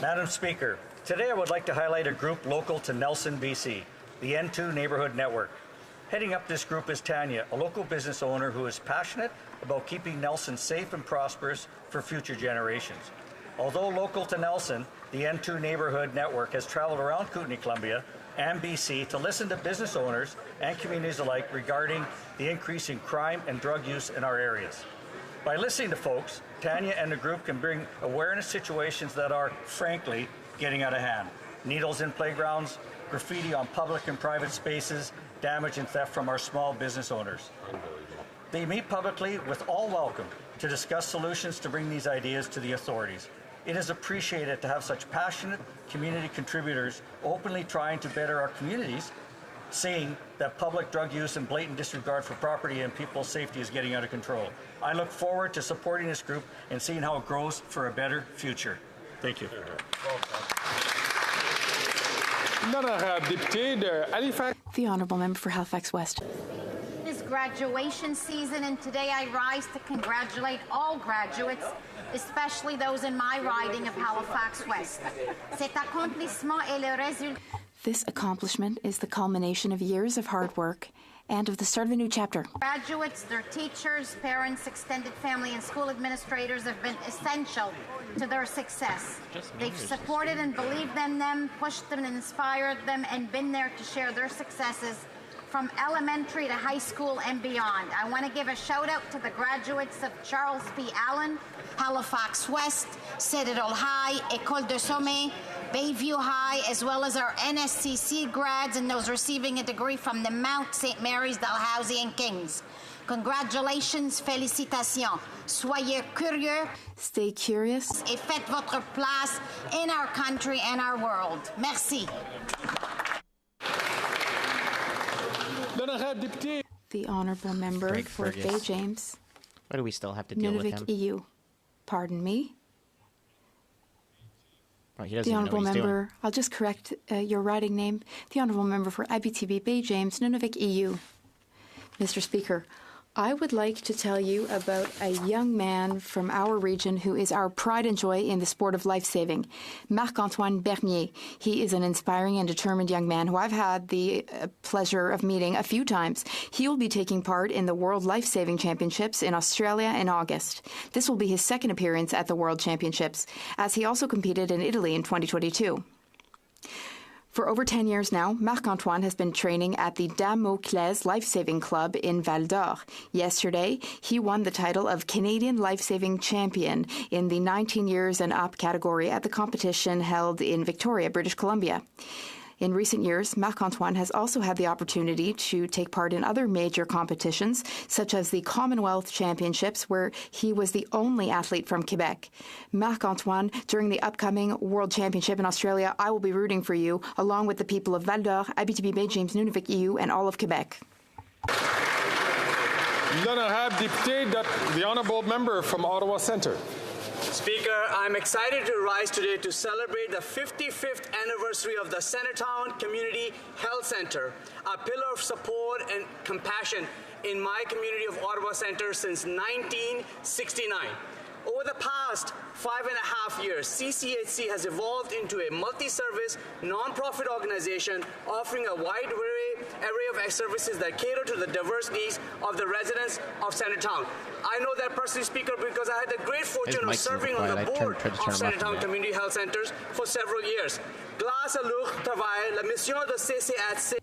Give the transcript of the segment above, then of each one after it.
Madam Speaker, today I would like to highlight a group local to Nelson, BC, the N2 Neighbourhood Network. Heading up this group is Tanya, a local business owner who is passionate about keeping Nelson safe and prosperous for future generations. Although local to Nelson, the N2 Neighbourhood Network has traveled around Kootenay, Columbia and BC to listen to business owners and communities alike regarding the increase in crime and drug use in our areas. By listening to folks, Tanya and the group can bring awareness situations that are, frankly, getting out of hand. Needles in playgrounds, graffiti on public and private spaces, damage and theft from our small business owners. They meet publicly with all welcome to discuss solutions to bring these ideas to the authorities. It is appreciated to have such passionate community contributors openly trying to better our communities, seeing that public drug use and blatant disregard for property and people's safety is getting out of control. I look forward to supporting this group and seeing how it grows for a better future. Thank you. The Honourable Member for Halifax West. It is graduation season, and today I rise to congratulate all graduates, especially those in my riding of Halifax West. Cet accomplissement est le résultat. This accomplishment is the culmination of years of hard work and of the start of a new chapter. Graduates, their teachers, parents, extended family, and school administrators have been essential to their success. They've supported and believed in them, pushed them and inspired them, and been there to share their successes from elementary to high school and beyond. I want to give a shout out to the graduates of Charles P. Allen, Halifax West, Citadel High, École de Sommet, Bayview High, as well as our NSCC grads and those receiving a degree from the Mount St. Mary's, Dalhousie, and Kings. Congratulations, félicitations. Soyez curieux. Stay curious. Et faites votre place in our country and our world. Merci. The Honourable Member Greg for Fergus. Bay James. Why do we still have to deal with him? Nunavik EU. Pardon me. Oh, he doesn't The even know Honourable what he's Member, doing. I'll just correct your riding name. The Honourable Member for IBTB Bay James, Nunavik EU. Mr. Speaker, I would like to tell you about a young man from our region who is our pride and joy in the sport of life-saving, Marc-Antoine Bernier. He is an inspiring and determined young man who I've had the pleasure of meeting a few times. He will be taking part in the World Life-Saving Championships in Australia in August. This will be his second appearance at the World Championships, as he also competed in Italy in 2022. For over 10 years now, Marc-Antoine has been training at the Damocles Life-Saving Club in Val d'Or. Yesterday, he won the title of Canadian Life-Saving Champion in the 19 years and up category at the competition held in Victoria, British Columbia. In recent years, Marc-Antoine has also had the opportunity to take part in other major competitions, such as the Commonwealth Championships, where he was the only athlete from Quebec. Marc-Antoine, during the upcoming World Championship in Australia, I will be rooting for you, along with the people of Val d'Or, Abitibi, Bay James, Nunavik EU, and all of Quebec. The Honourable Member from Ottawa Centre. Speaker, I'm excited to rise today to celebrate the 55th anniversary of the Centretown Community Health Centre, a pillar of support and compassion in my community of Ottawa Centre since 1969. Over the past 5.5 years, CCHC has evolved into a multi-service, non-profit organization offering a wide array of services that cater to the diverse needs of the residents of Centretown. I know that personally, Speaker, because I had the great fortune of serving on the board of Centretown Community Health Centres for several years. Grâce à leur travail, la mission de CCHC.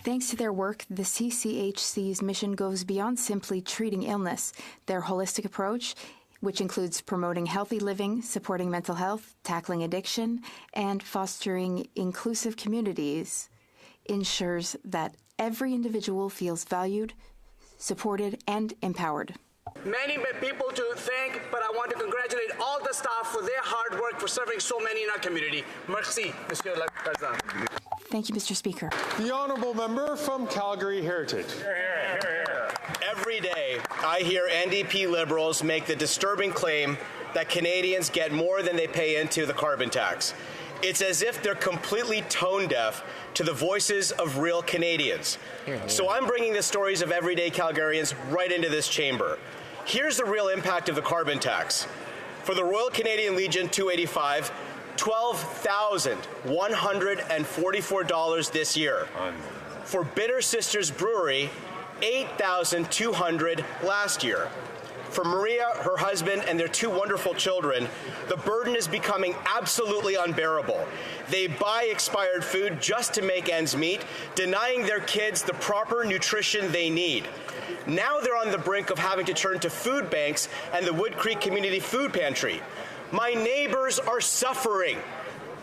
Thanks to their work, the CCHC's mission goes beyond simply treating illness. Their holistic approach, which includes promoting healthy living, supporting mental health, tackling addiction, and fostering inclusive communities, ensures that every individual feels valued, supported, and empowered. Many people to thank, but I want to congratulate all the staff for their hard work for serving so many in our community. Merci, Monsieur le Président. Thank you, Mr. Speaker. The Honourable Member from Calgary Heritage. Every day, I hear NDP Liberals make the disturbing claim that Canadians get more than they pay into the carbon tax. It's as if they're completely tone deaf to the voices of real Canadians. So I'm bringing the stories of everyday Calgarians right into this chamber. Here's the real impact of the carbon tax. For the Royal Canadian Legion 285, $12,144 this year. For Bitter Sisters Brewery, $8,200 last year. For Maria, her husband, and their 2 wonderful children, the burden is becoming absolutely unbearable. They buy expired food just to make ends meet, denying their kids the proper nutrition they need. Now they're on the brink of having to turn to food banks and the Wood Creek Community Food Pantry. My neighbors are suffering.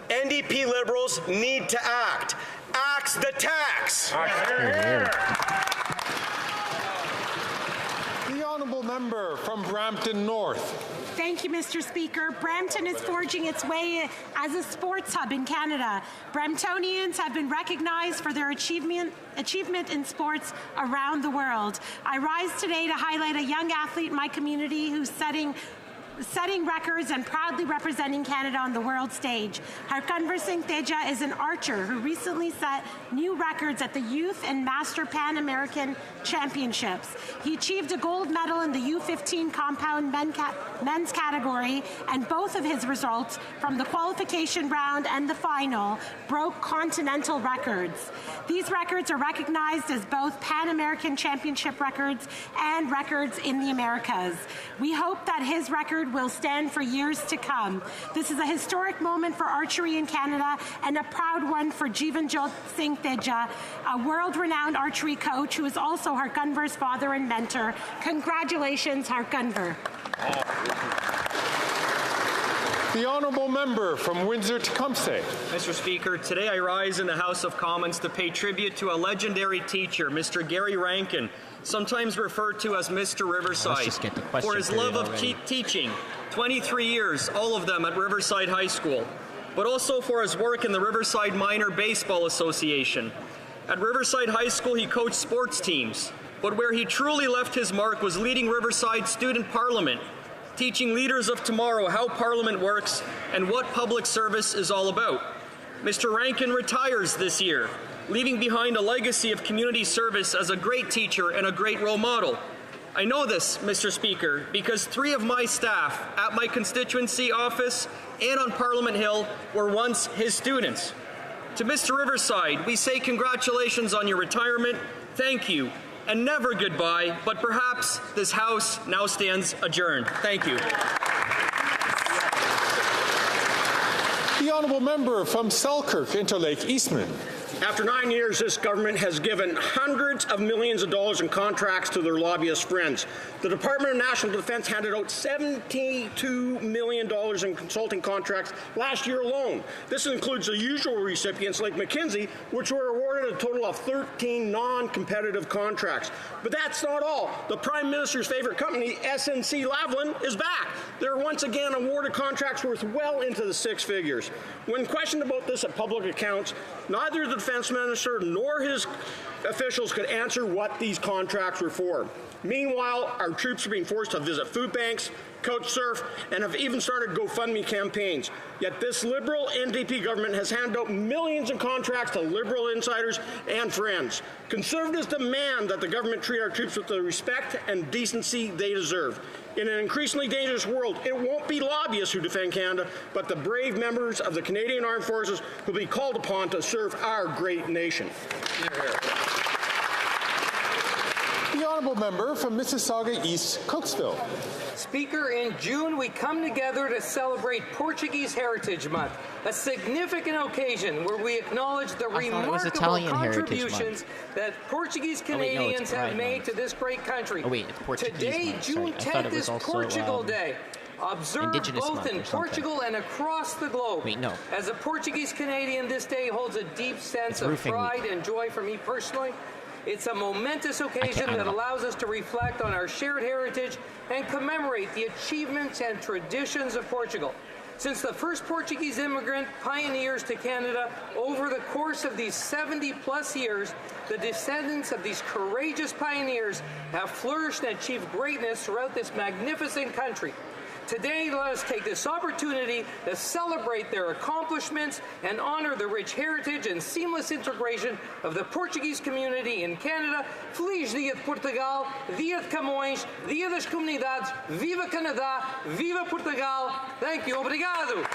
NDP Liberals need to act. Axe the tax. The honourable member from Brampton North. Thank you, Mr. Speaker. Brampton is forging its way as a sports hub in Canada. Bramptonians have been recognized for their achievement in sports around the world. I rise today to highlight a young athlete in my community who's setting records and proudly representing Canada on the world stage. Harkanvar Singh Teja is an archer who recently set new records at the Youth and Master Pan American Championships. He achieved a gold medal in the U15 compound men's category, and both of his results from the qualification round and the final broke continental records. These records are recognized as both Pan American Championship records and records in the Americas. We hope that his record will stand for years to come. This is a historic moment for archery in Canada and a proud one for Jivanjot Singh Teja, a world-renowned archery coach who is also Harkanvar's father and mentor. Congratulations, Harkanvar. The honourable member from Windsor-Tecumseh. Mr. Speaker, today I rise in the House of Commons to pay tribute to a legendary teacher, Mr. Gary Rankin, sometimes referred to as Mr. Riverside, for his love of teaching, 23 years, all of them at Riverside High School, but also for his work in the Riverside Minor Baseball Association. At Riverside High School, he coached sports teams, but where he truly left his mark was leading Riverside Student Parliament, teaching leaders of tomorrow how Parliament works and what public service is all about. Mr. Rankin retires this year, leaving behind a legacy of community service as a great teacher and a great role model. I know this, Mr. Speaker, because 3 of my staff at my constituency office and on Parliament Hill were once his students. To Mr. Riverside, we say congratulations on your retirement, thank you, and never goodbye, but perhaps this House now stands adjourned. Thank you. The honourable member from Selkirk, Interlake Eastman. After 9 years, this government has given hundreds of millions of dollars in contracts to their lobbyist friends. The Department of National Defence handed out $72 million in consulting contracts last year alone. This includes the usual recipients like McKinsey, which were awarded a total of 13 non-competitive contracts. But that's not all. The Prime Minister's favorite company, SNC-Lavalin, is back. They're once again awarded contracts worth well into the 6 figures. When questioned about this at public accounts, neither the Defence Minister nor his officials could answer what these contracts were for. Meanwhile, our troops are being forced to visit food banks, couch surf, and have even started GoFundMe campaigns. Yet this Liberal NDP government has handed out millions in contracts to Liberal insiders and friends. Conservatives demand that the government treat our troops with the respect and decency they deserve. In an increasingly dangerous world, it won't be lobbyists who defend Canada, but the brave members of the Canadian Armed Forces who will be called upon to serve our great nation. The honourable member from Mississauga East, Cooksville. Speaker, in June we come together to celebrate Portuguese Heritage Month, a significant occasion where we acknowledge the remarkable contributions that Portuguese Canadians have made to this great country. Today, June 10th, is Portugal Day. Observed both in Portugal and across the globe. As a Portuguese Canadian, this day holds a deep sense of pride and joy for me personally. It's a momentous occasion that allows us to reflect on our shared heritage and commemorate the achievements and traditions of Portugal. Since the first Portuguese immigrant pioneers to Canada, over the course of these 70-plus years, the descendants of these courageous pioneers have flourished and achieved greatness throughout this magnificent country. Today, let us take this opportunity to celebrate their accomplishments and honor the rich heritage and seamless integration of the Portuguese community in Canada. Feliz Dia de Portugal, Dia de Camões, Dia das Comunidades, Viva Canadá, Viva Portugal. Thank you. Obrigado.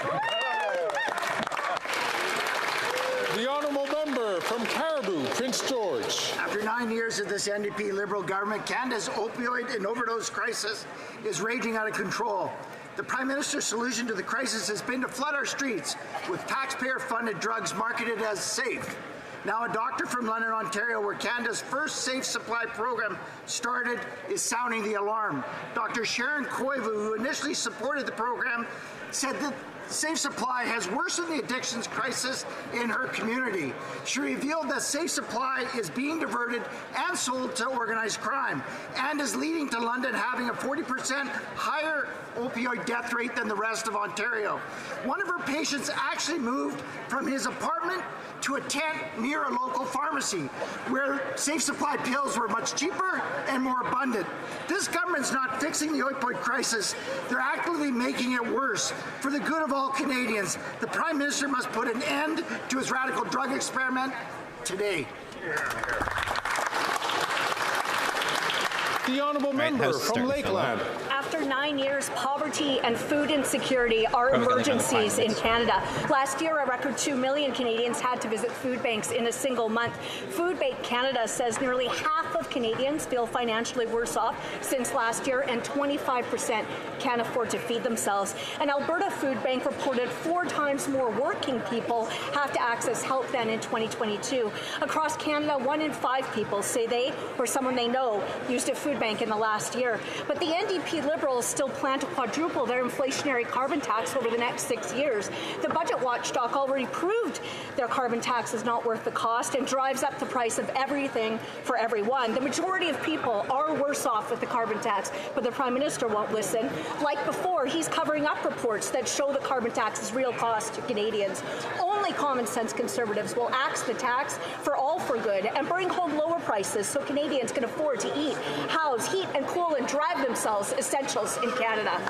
The honourable member from Caribou, Prince George. After 9 years of this NDP Liberal government, Canada's opioid and overdose crisis is raging out of control. The Prime Minister's solution to the crisis has been to flood our streets with taxpayer-funded drugs marketed as safe. Now a doctor from London, Ontario, where Canada's first safe supply program started, is sounding the alarm. Dr. Sharon Koivu, who initially supported the program, said that Safe Supply has worsened the addictions crisis in her community. She revealed that Safe Supply is being diverted and sold to organized crime and is leading to London having a 40% higher opioid death rate than the rest of Ontario. One of her patients actually moved from his apartment to a tent near a local pharmacy where Safe Supply pills were much cheaper and more abundant. This government's not fixing the opioid crisis. They're actively making it worse. For the good of all Canadians, the Prime Minister must put an end to his radical drug experiment today. The honourable member from Lakeland. After 9 years, poverty and food insecurity are emergencies in Canada. Last year, a record 2 million Canadians had to visit food banks in a single month. Food Bank Canada says nearly half of Canadians feel financially worse off since last year, and 25% can't afford to feed themselves. An Alberta Food Bank reported 4 times more working people have to access help than in 2022. Across Canada, 1 in 5 people say they or someone they know used a food bank in the last year. But the NDP Liberals still plan to quadruple their inflationary carbon tax over the next 6 years. The budget watchdog already proved their carbon tax is not worth the cost and drives up the price of everything for everyone. The majority of people are worse off with the carbon tax, but the Prime Minister won't listen. Like before, he's covering up reports that show the carbon tax's real cost to Canadians. Only common sense Conservatives will axe the tax for all for good and bring home lower prices so Canadians can afford to eat, house, heat and cool and drive themselves essentials in Canada.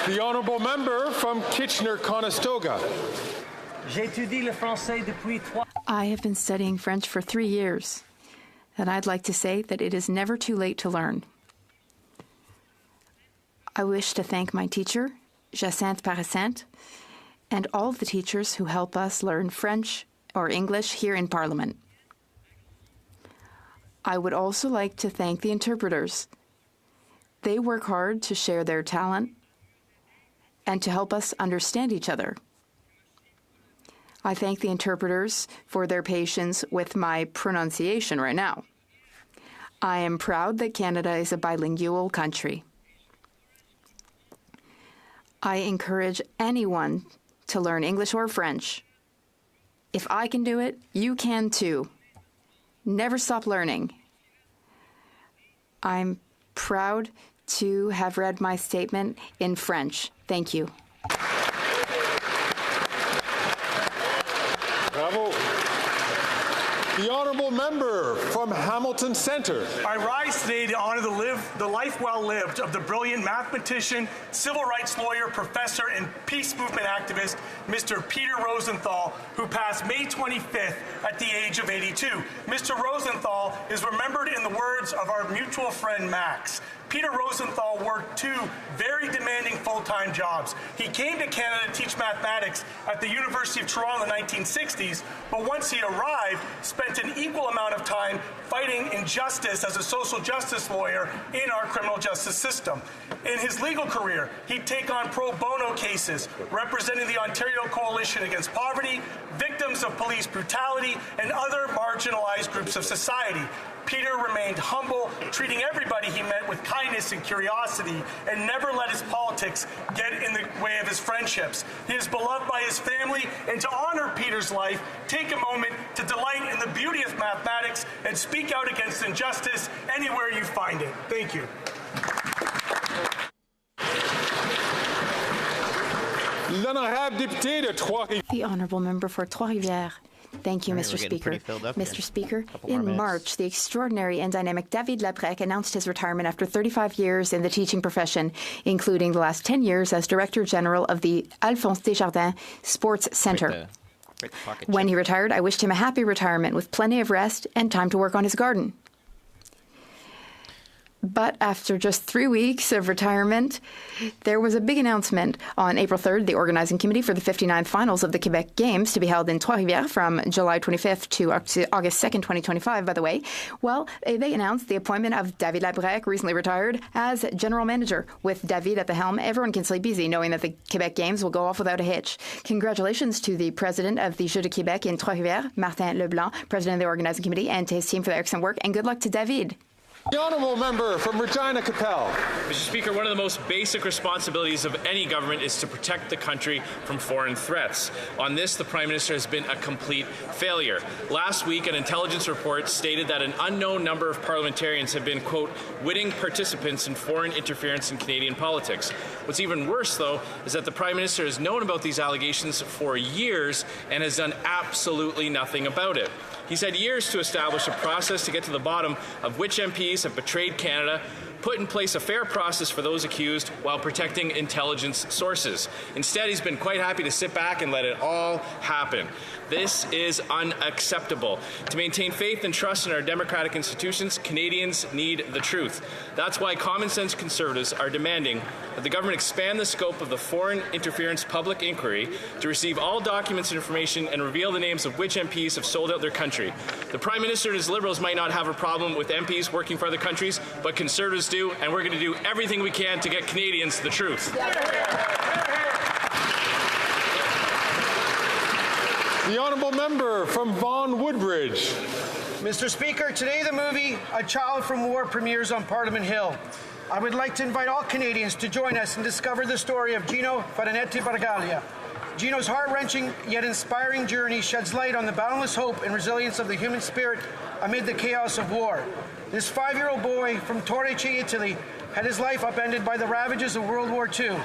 The honourable member from Kitchener-Conestoga. I have been studying French for 3 years, and I'd like to say that it is never too late to learn. I wish to thank my teacher, Jacinthe Paracente, and all of the teachers who help us learn French or English here in Parliament. I would also like to thank the interpreters. They work hard to share their talent and to help us understand each other. I thank the interpreters for their patience with my pronunciation right now. I am proud that Canada is a bilingual country. I encourage anyone to learn English or French. If I can do it, you can too. Never stop learning. I'm proud to have read my statement in French. Thank you. Bravo. The honourable member from Hamilton Centre. I rise today to honor the life well lived of the brilliant mathematician, civil rights lawyer, professor, and peace movement activist, Mr. Peter Rosenthal, who passed May 25th at the age of 82. Mr. Rosenthal is remembered in the words of our mutual friend Max. Peter Rosenthal worked 2 very demanding full-time jobs. He came to Canada to teach mathematics at the University of Toronto in the 1960s, but once he arrived, spent an equal amount of time fighting injustice as a social justice lawyer in our criminal justice system. In his legal career, he'd take on pro bono cases representing the Ontario Coalition Against Poverty, victims of police brutality, and other marginalized groups of society. Peter remained humble, treating everybody he met with kindness and curiosity, and never let his politics get in the way of his friendships. He is beloved by his family, and to honor Peter's life, take a moment to delight in the beauty of mathematics and speak out against injustice anywhere you find it. Thank you. The honourable member for Trois-Rivières. Thank you, Mr. Speaker. Mr. Speaker, in March, the extraordinary and dynamic David Labrec announced his retirement after 35 years in the teaching profession, including the last 10 years as Director General of the Alphonse Desjardins Sports Centre. When he retired, I wished him a happy retirement with plenty of rest and time to work on his garden. But after just 3 weeks of retirement, there was a big announcement. On April 3rd, the organizing committee for the 59th finals of the Quebec Games, to be held in Trois-Rivières from July 25th to August 2nd, 2025, by the way, well, they announced the appointment of David Labrec, recently retired, as general manager. With David at the helm, everyone can sleep easy knowing that the Quebec Games will go off without a hitch. Congratulations to the president of the Jeux de Québec in Trois-Rivières, Martin Leblanc, president of the organizing committee, and to his team for their excellent work, and good luck to David. The honourable member from Regina Capel. Mr. Speaker, one of the most basic responsibilities of any government is to protect the country from foreign threats. On this, the Prime Minister has been a complete failure. Last week, an intelligence report stated that an unknown number of parliamentarians have been, quote, witting participants in foreign interference in Canadian politics. What's even worse, though, is that the Prime Minister has known about these allegations for years and has done absolutely nothing about it. He's had years to establish a process to get to the bottom of which MPs have betrayed Canada, put in place a fair process for those accused while protecting intelligence sources. Instead, he's been quite happy to sit back and let it all happen. This is unacceptable. To maintain faith and trust in our democratic institutions, Canadians need the truth. That's why common sense Conservatives are demanding that the government expand the scope of the foreign interference public inquiry to receive all documents and information and reveal the names of which MPs have sold out their country. The Prime Minister and his Liberals might not have a problem with MPs working for other countries, but Conservatives do, and we're going to do everything we can to get Canadians the truth. The honourable member from Vaughan Woodbridge. Mr. Speaker, today the movie A Child from War premieres on Parliament Hill. I would like to invite all Canadians to join us and discover the story of Gino Faranetti Baraglia. Gino's heart-wrenching yet inspiring journey sheds light on the boundless hope and resilience of the human spirit amid the chaos of war. This 5-year-old boy from Torrice, Italy, had his life upended by the ravages of World War II.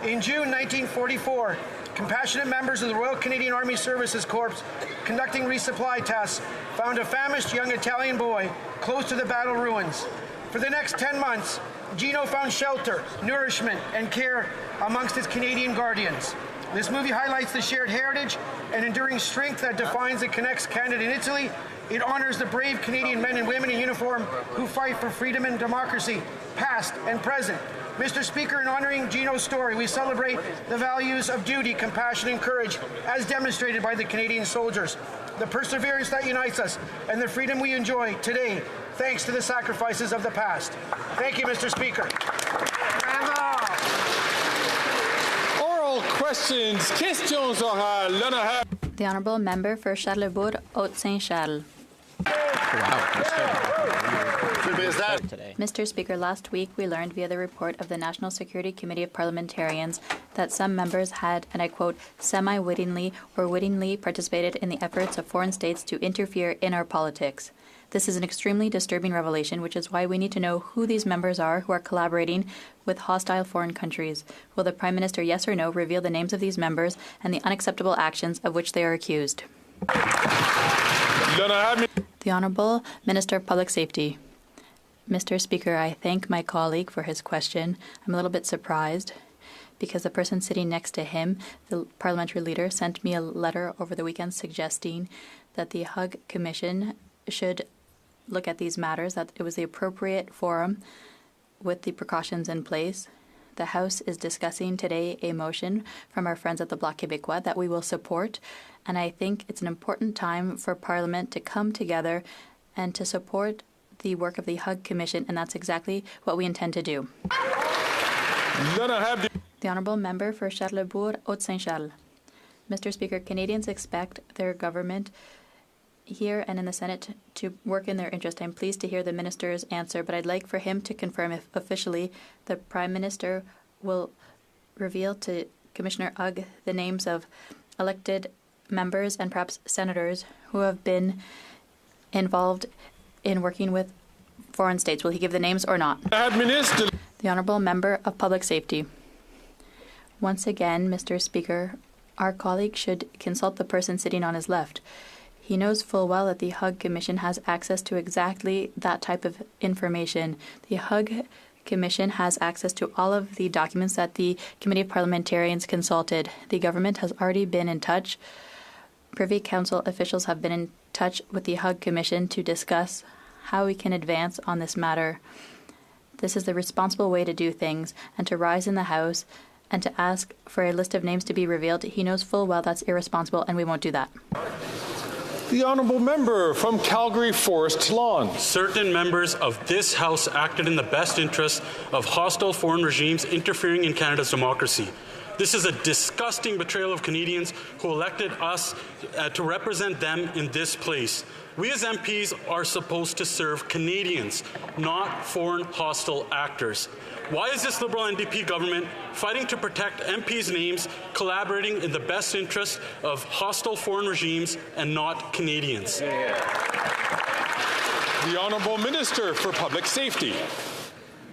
In June 1944, compassionate members of the Royal Canadian Army Services Corps conducting resupply tasks found a famished young Italian boy close to the battle ruins. For the next 10 months, Gino found shelter, nourishment, and care amongst his Canadian guardians. This movie highlights the shared heritage and enduring strength that defines and connects Canada and Italy. It honors the brave Canadian men and women in uniform who fight for freedom and democracy, past and present. Mr. Speaker, in honoring Gino's story, we celebrate the values of duty, compassion, and courage as demonstrated by the Canadian soldiers, the perseverance that unites us, and the freedom we enjoy today, thanks to the sacrifices of the past. Thank you, Mr. Speaker. Bravo! Oral questions, questions orales. The Honourable Member for Charlebourg, Haute-Saint-Charles. Mr. Speaker, last week we learned via the report of the National Security Committee of Parliamentarians that some members had, and I quote, semi-wittingly or wittingly participated in the efforts of foreign states to interfere in our politics. This is an extremely disturbing revelation, which is why we need to know who these members are who are collaborating with hostile foreign countries. Will the Prime Minister, yes or no, reveal the names of these members and the unacceptable actions of which they are accused? The Honourable Minister of Public Safety. Mr. Speaker, I thank my colleague for his question. I'm a little bit surprised because the person sitting next to him, the parliamentary leader, sent me a letter over the weekend suggesting that the HUG Commission should look at these matters, that it was the appropriate forum with the precautions in place. The House is discussing today a motion from our friends at the Bloc Québécois that we will support, and I think it's an important time for Parliament to come together and to support the work of the HUG Commission, and that's exactly what we intend to do. The Honourable Member for Charlebourg, Haute-Saint-Charles. Mr. Speaker, Canadians expect their government here and in the Senate to work in their interest. I'm pleased to hear the Minister's answer, but I'd like for him to confirm if officially the Prime Minister will reveal to Commissioner Ugg the names of elected members and perhaps senators who have been involved in working with foreign states. Will he give the names or not? The Honourable Member of Public Safety. Once again, Mr. Speaker, our colleague should consult the person sitting on his left. He knows full well that the Hug Commission has access to exactly that type of information. The Hug Commission has access to all of the documents that the Committee of Parliamentarians consulted. The government has already been in touch. Privy Council officials have been in touch with the Hug Commission to discuss how we can advance on this matter. This is the responsible way to do things, and to rise in the House and to ask for a list of names to be revealed. He knows full well that's irresponsible, and we won't do that. The honourable member from Calgary Forest Lawn. Certain members of this House acted in the best interest of hostile foreign regimes interfering in Canada's democracy. This is a disgusting betrayal of Canadians who elected us to represent them in this place. We as MPs are supposed to serve Canadians, not foreign hostile actors. Why is this Liberal NDP government fighting to protect MPs' names, collaborating in the best interest of hostile foreign regimes and not Canadians? The Honourable Minister for Public Safety.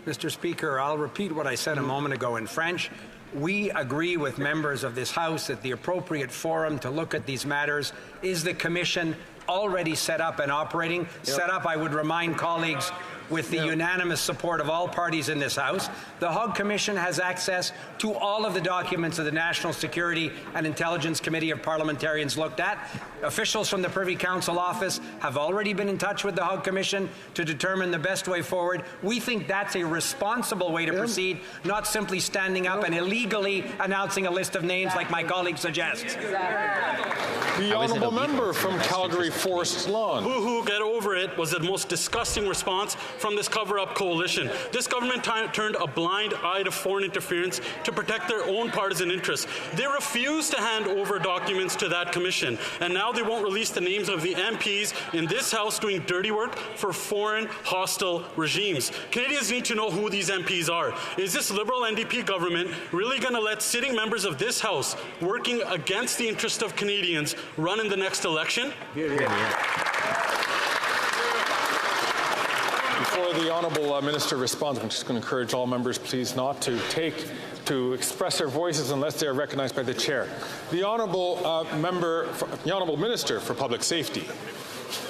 Mr. Speaker, I'll repeat what I said a moment ago in French. We agree with members of this House that the appropriate forum to look at these matters is the Commission, already set up and operating. Set up, I would remind colleagues, with the unanimous support of all parties in this House. The Hug Commission has access to all of the documents that the National Security and Intelligence Committee of Parliamentarians looked at. Officials from the Privy Council office have already been in touch with the Hug Commission to determine the best way forward. We think that's a responsible way to proceed, not simply standing up and illegally announcing a list of names like my colleague suggests. The honourable member from Calgary Forest Lawn. Boo-hoo, get over it was the most disgusting response from this cover-up coalition. This government turned a blind eye to foreign interference to protect their own partisan interests. They refused to hand over documents to that commission, and now they won't release the names of the MPs in this House doing dirty work for foreign hostile regimes. Canadians need to know who these MPs are. Is this Liberal NDP government really going to let sitting members of this House working against the interest of Canadians run in the next election? Before the Honourable Minister responds, I'm just going to encourage all members, please, not to express their voices unless they are recognized by the Chair. The Honourable Minister for Public Safety.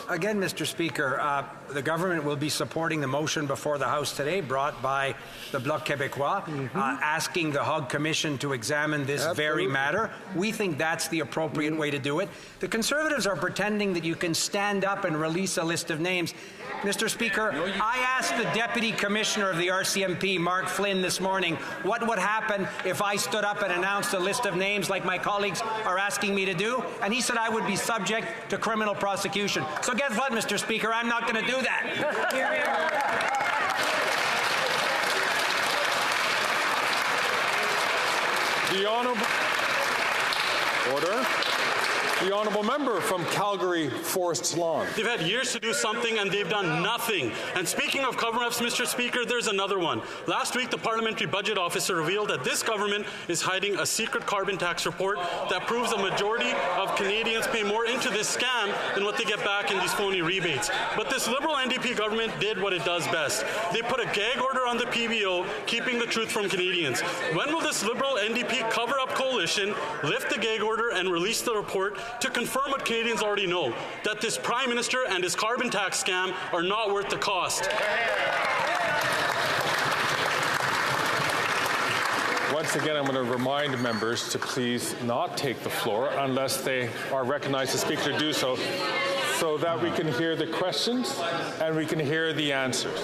Again, Mr. Speaker, the government will be supporting the motion before the House today brought by the Bloc Québécois, asking the Hug Commission to examine this very matter. We think that's the appropriate way to do it. The Conservatives are pretending that you can stand up and release a list of names. Mr. Speaker, I asked the Deputy Commissioner of the RCMP, Mark Flynn, this morning, what would happen if I stood up and announced a list of names like my colleagues are asking me to do? And he said I would be subject to criminal prosecution. So guess what, Mr. Speaker? I'm not going to do that. The Honourable Member from Calgary Forest Lawn. They've had years to do something and they've done nothing. And speaking of cover-ups, Mr. Speaker, there's another one. Last week, the Parliamentary Budget Officer revealed that this government is hiding a secret carbon tax report that proves a majority of Canadians pay more into this scam than what they get back in these phony rebates. But this Liberal NDP government did what it does best. They put a gag order on the PBO, keeping the truth from Canadians. When will this Liberal NDP cover-up coalition lift the gag order and release the report to confirm what Canadians already know, that this Prime Minister and his carbon tax scam are not worth the cost? Once again, I'm going to remind members to please not take the floor unless they are recognized to speak to do so, so that we can hear the questions and we can hear the answers.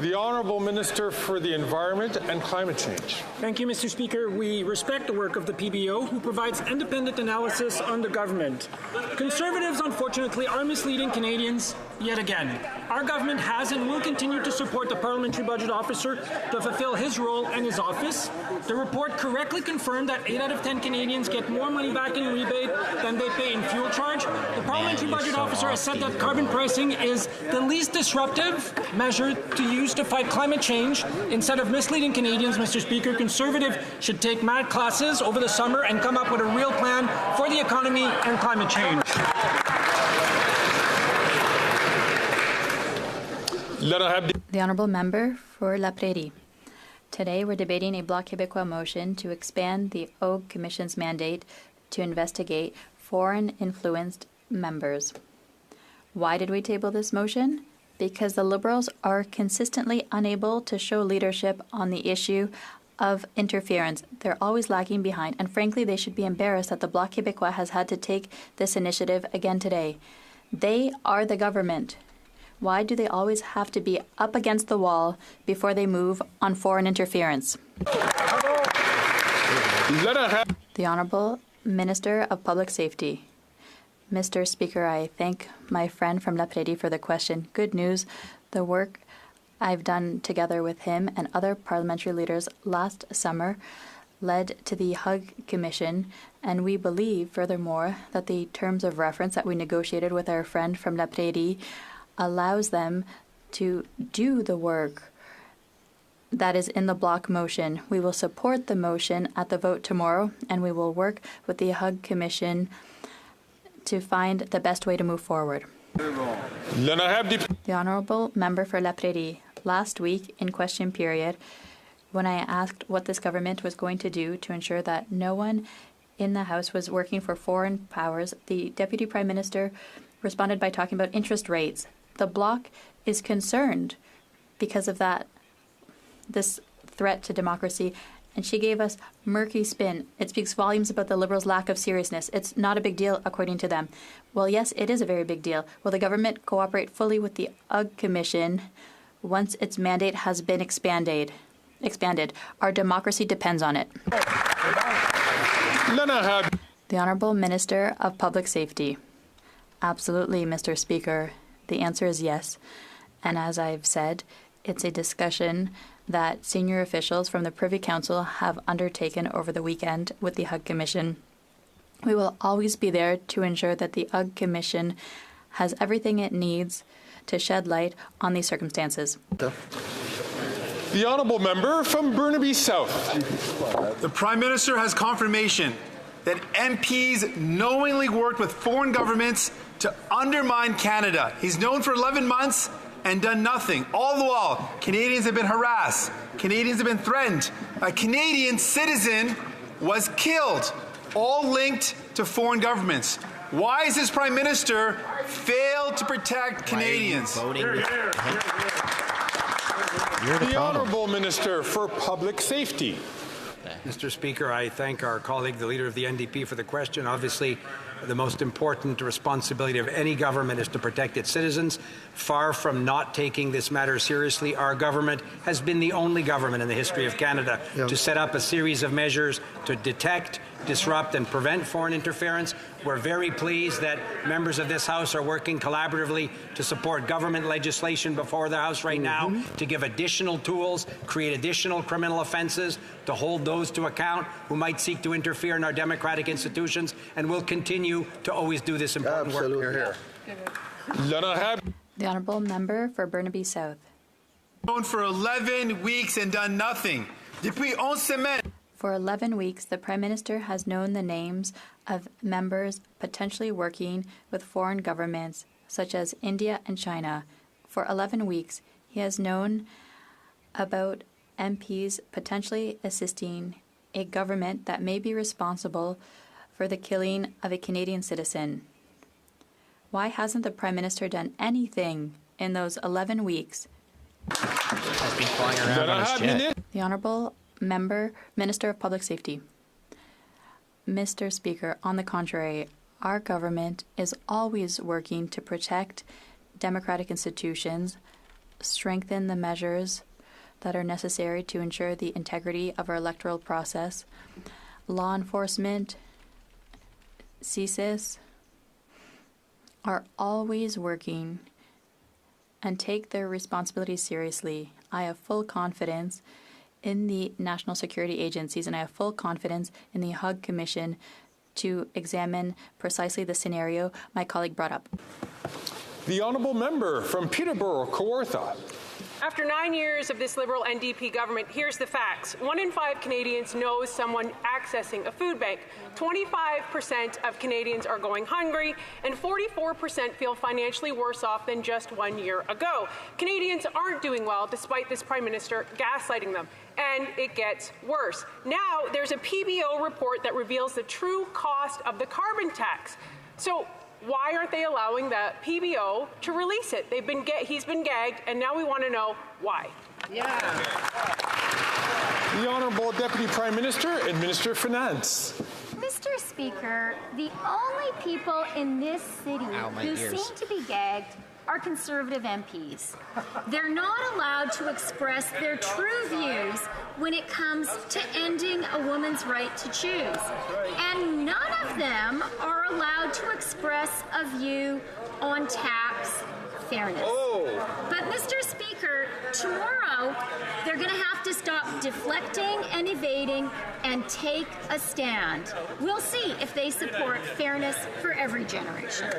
The Honourable Minister for the Environment and Climate Change. Thank you, Mr. Speaker. We respect the work of the PBO, who provides independent analysis on the government. Conservatives, unfortunately, are misleading Canadians yet again. Our government has and will continue to support the Parliamentary Budget Officer to fulfill his role and his office. The report correctly confirmed that 8 out of 10 Canadians get more money back in rebate than they pay in fuel charge. The Parliamentary Budget Officer has said that carbon pricing is the least disruptive measure to use to fight climate change. Instead of misleading Canadians, Mr. Speaker, Conservative should take math classes over the summer and come up with a real plan for the economy and climate change. The Honourable Member for La Prairie. Today we're debating a Bloc Québécois motion to expand the Hug Commission's mandate to investigate foreign-influenced members. Why did we table this motion? Because the Liberals are consistently unable to show leadership on the issue of interference. They're always lagging behind, and frankly, they should be embarrassed that the Bloc Québécois has had to take this initiative again today. They are the government. Why do they always have to be up against the wall before they move on foreign interference? The Honourable Minister of Public Safety. Mr. Speaker, I thank my friend from La Prairie for the question. Good news, the work I've done together with him and other parliamentary leaders last summer led to the HUG Commission, and we believe, furthermore, that the terms of reference that we negotiated with our friend from La Prairie allows them to do the work that is in the block motion. We will support the motion at the vote tomorrow, and we will work with the HUG Commission to find the best way to move forward. The Honourable Member for La Prairie. Last week, in question period, when I asked what this government was going to do to ensure that no one in the House was working for foreign powers, the Deputy Prime Minister responded by talking about interest rates. The Bloc is concerned because of this threat to democracy, and she gave us murky spin. It speaks volumes about the Liberals' lack of seriousness. It's not a big deal, according to them. Well, yes, it is a very big deal. Will the government cooperate fully with the UG Commission once its mandate has been expanded? Our democracy depends on it. The Honourable Minister of Public Safety. Absolutely, Mr. Speaker. The answer is yes. And as I've said, it's a discussion that senior officials from the Privy Council have undertaken over the weekend with the HUG Commission. We will always be there to ensure that the HUG Commission has everything it needs to shed light on these circumstances. The Honourable Member from Burnaby South. The Prime Minister has confirmation that MPs knowingly worked with foreign governments to undermine Canada. He's known for 11 months and done nothing. All the while, Canadians have been harassed. Canadians have been threatened. A Canadian citizen was killed, all linked to foreign governments. Why has this Prime Minister failed to protect Canadians? The Honourable Minister for Public Safety. Mr. Speaker, I thank our colleague, the Leader of the NDP, for the question. Obviously, the most important responsibility of any government is to protect its citizens. Far from not taking this matter seriously, our government has been the only government in the history of Canada to set up a series of measures to detect, disrupt and prevent foreign interference. We're very pleased that members of this House are working collaboratively to support government legislation before the House right now to give additional tools, create additional criminal offences, to hold those to account who might seek to interfere in our democratic institutions, and we'll continue to always do this important work. The Honourable Member for Burnaby South. Known for 11 weeks and done nothing. Depuis 11 semaines. For 11 weeks, the Prime Minister has known the names of members potentially working with foreign governments, such as India and China. For 11 weeks, he has known about MPs potentially assisting a government that may be responsible for the killing of a Canadian citizen. Why hasn't the Prime Minister done anything in those 11 weeks? Has been flying around on his jet. The Honourable Minister of Public Safety. Mr. Speaker, on the contrary, our government is always working to protect democratic institutions, strengthen the measures that are necessary to ensure the integrity of our electoral process. Law enforcement, CSIS, are always working and take their responsibilities seriously. I have full confidence in the national security agencies, and I have full confidence in the HUG Commission to examine precisely the scenario my colleague brought up. The Honourable Member from Peterborough, Kawartha. After 9 years of this Liberal NDP government, here's the facts. 1 in 5 Canadians knows someone accessing a food bank. 25% of Canadians are going hungry, and 44% feel financially worse off than just 1 year ago. Canadians aren't doing well, despite this Prime Minister gaslighting them. And it gets worse. Now, there's a PBO report that reveals the true cost of the carbon tax. So, why aren't they allowing the PBO to release it? He's been gagged, and now we want to know why. The Honourable Deputy Prime Minister and Minister of Finance. Mr. Speaker, the only people in this city who seem to be gagged are Conservative MPs. They're not allowed to express their true views when it comes to ending a woman's right to choose. And none of them are allowed to express a view on tax fairness. But Mr. Speaker, tomorrow they're going to have to stop deflecting and evading and take a stand. We'll see if they support fairness for every generation.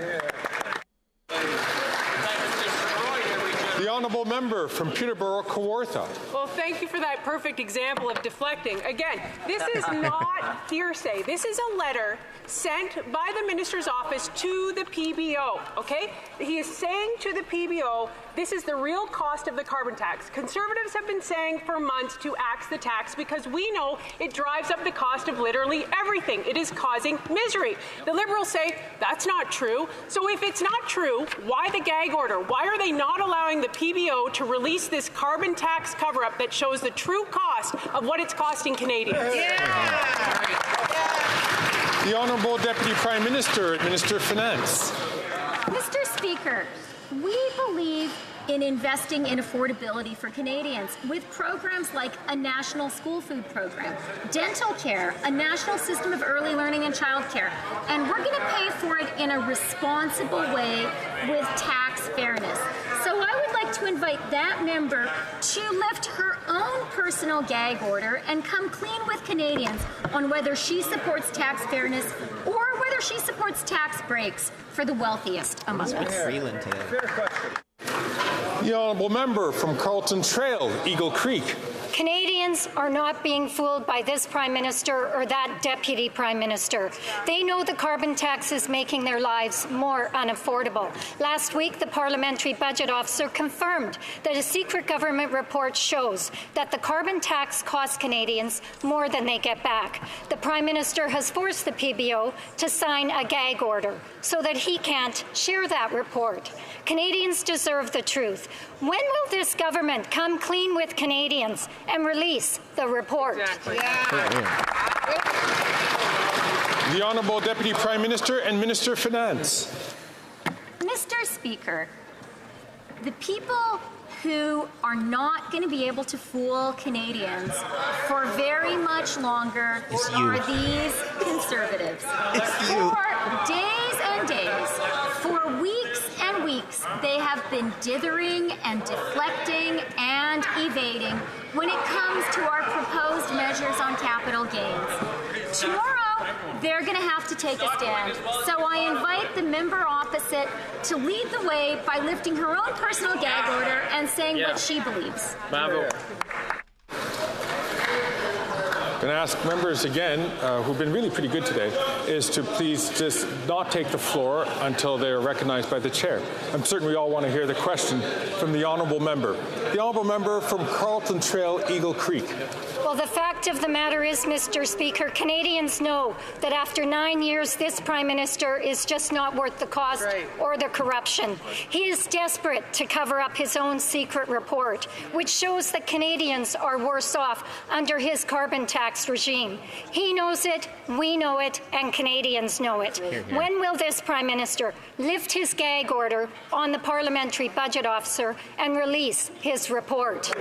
The Honourable Member from Peterborough Kawartha. Well, thank you for that perfect example of deflecting. Again, this is not hearsay. This is a letter sent by the Minister's office to the PBO, okay? He is saying to the PBO, this is the real cost of the carbon tax. Conservatives have been saying for months to axe the tax because we know it drives up the cost of literally everything. It is causing misery. The Liberals say that's not true. So if it's not true, why the gag order? Why are they not allowing the PBO to release this carbon tax cover-up that shows the true cost of what it's costing Canadians? The Honourable Deputy Prime Minister and Minister of Finance. Mr. Speaker, we believe in investing in affordability for Canadians with programs like a national school food program, dental care, a national system of early learning and childcare, and we're going to pay for it in a responsible way with tax fairness. So I would like to invite that member to lift her own personal gag order and come clean with Canadians on whether she supports tax fairness or whether she supports tax breaks for the wealthiest among us. Freeland today. The Honourable Member from Carlton Trail, Eagle Creek. Canadians are not being fooled by this Prime Minister or that Deputy Prime Minister. They know the carbon tax is making their lives more unaffordable. Last week, the Parliamentary Budget Officer confirmed that a secret government report shows that the carbon tax costs Canadians more than they get back. The Prime Minister has forced the PBO to sign a gag order so that he can't share that report. Canadians deserve the truth. When will this government come clean with Canadians and release the report? The Honourable Deputy Prime Minister and Minister of Finance. Mr. Speaker, the people who are not going to be able to fool Canadians for very much longer are these Conservatives. For days and days, for weeks and weeks, they have been dithering and deflecting and evading when it comes to our proposed measures on capital gains. Tomorrow, they're going to have to take a stand. So I invite the member opposite to lead the way by lifting her own personal gag order and saying what she believes. Bravo. I'm going to ask members again, who've been really pretty good today, is to please just not take the floor until they are recognized by the chair. I'm certain we all want to hear the question from the Honourable Member. The Honourable Member from Carlton Trail, Eagle Creek. Well, the fact of the matter is, Mr. Speaker, Canadians know that after 9 years, this Prime Minister is just not worth the cost or the corruption. He is desperate to cover up his own secret report, which shows that Canadians are worse off under his carbon tax regime. He knows it, we know it, and Canadians know it. When will this Prime Minister lift his gag order on the Parliamentary Budget Officer and release his report?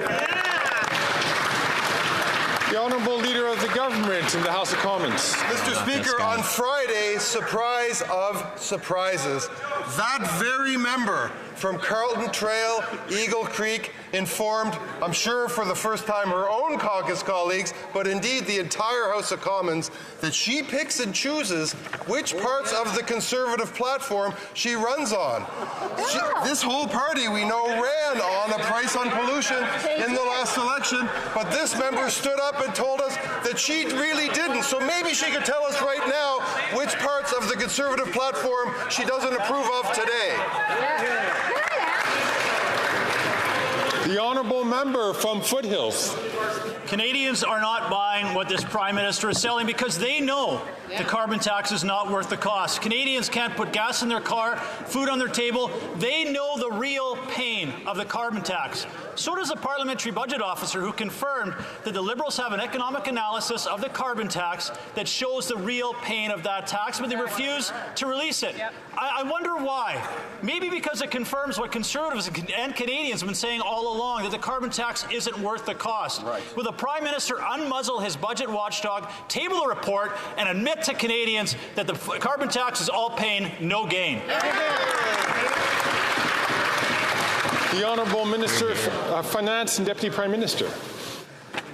The Honourable Leader of the Government in the House of Commons. Mr. Speaker, on Friday, surprise of surprises, that very member from Carlton Trail, Eagle Creek, informed, I'm sure for the first time, her own caucus colleagues, but indeed the entire House of Commons, that she picks and chooses which parts of the Conservative platform she runs on. This whole party, we know, ran on a price on pollution in the last election, but this member stood up and told us that she really didn't. So maybe she could tell us right now which parts of the Conservative platform she doesn't approve of today. The Honourable Member from Foothills. Canadians are not buying what this Prime Minister is selling because they know the carbon tax is not worth the cost. Canadians can't put gas in their car, food on their table. They know the real pain of the carbon tax. So does the parliamentary budget officer who confirmed that the Liberals have an economic analysis of the carbon tax that shows the real pain of that tax, but they refuse to release it. I wonder why. Maybe because it confirms what Conservatives and Canadians have been saying all along, that the carbon tax isn't worth the cost. Right. Will the Prime Minister unmuzzle his budget watchdog, table a report, and admit to Canadians that the carbon tax is all pain, no gain? The Honourable Minister of Finance and Deputy Prime Minister.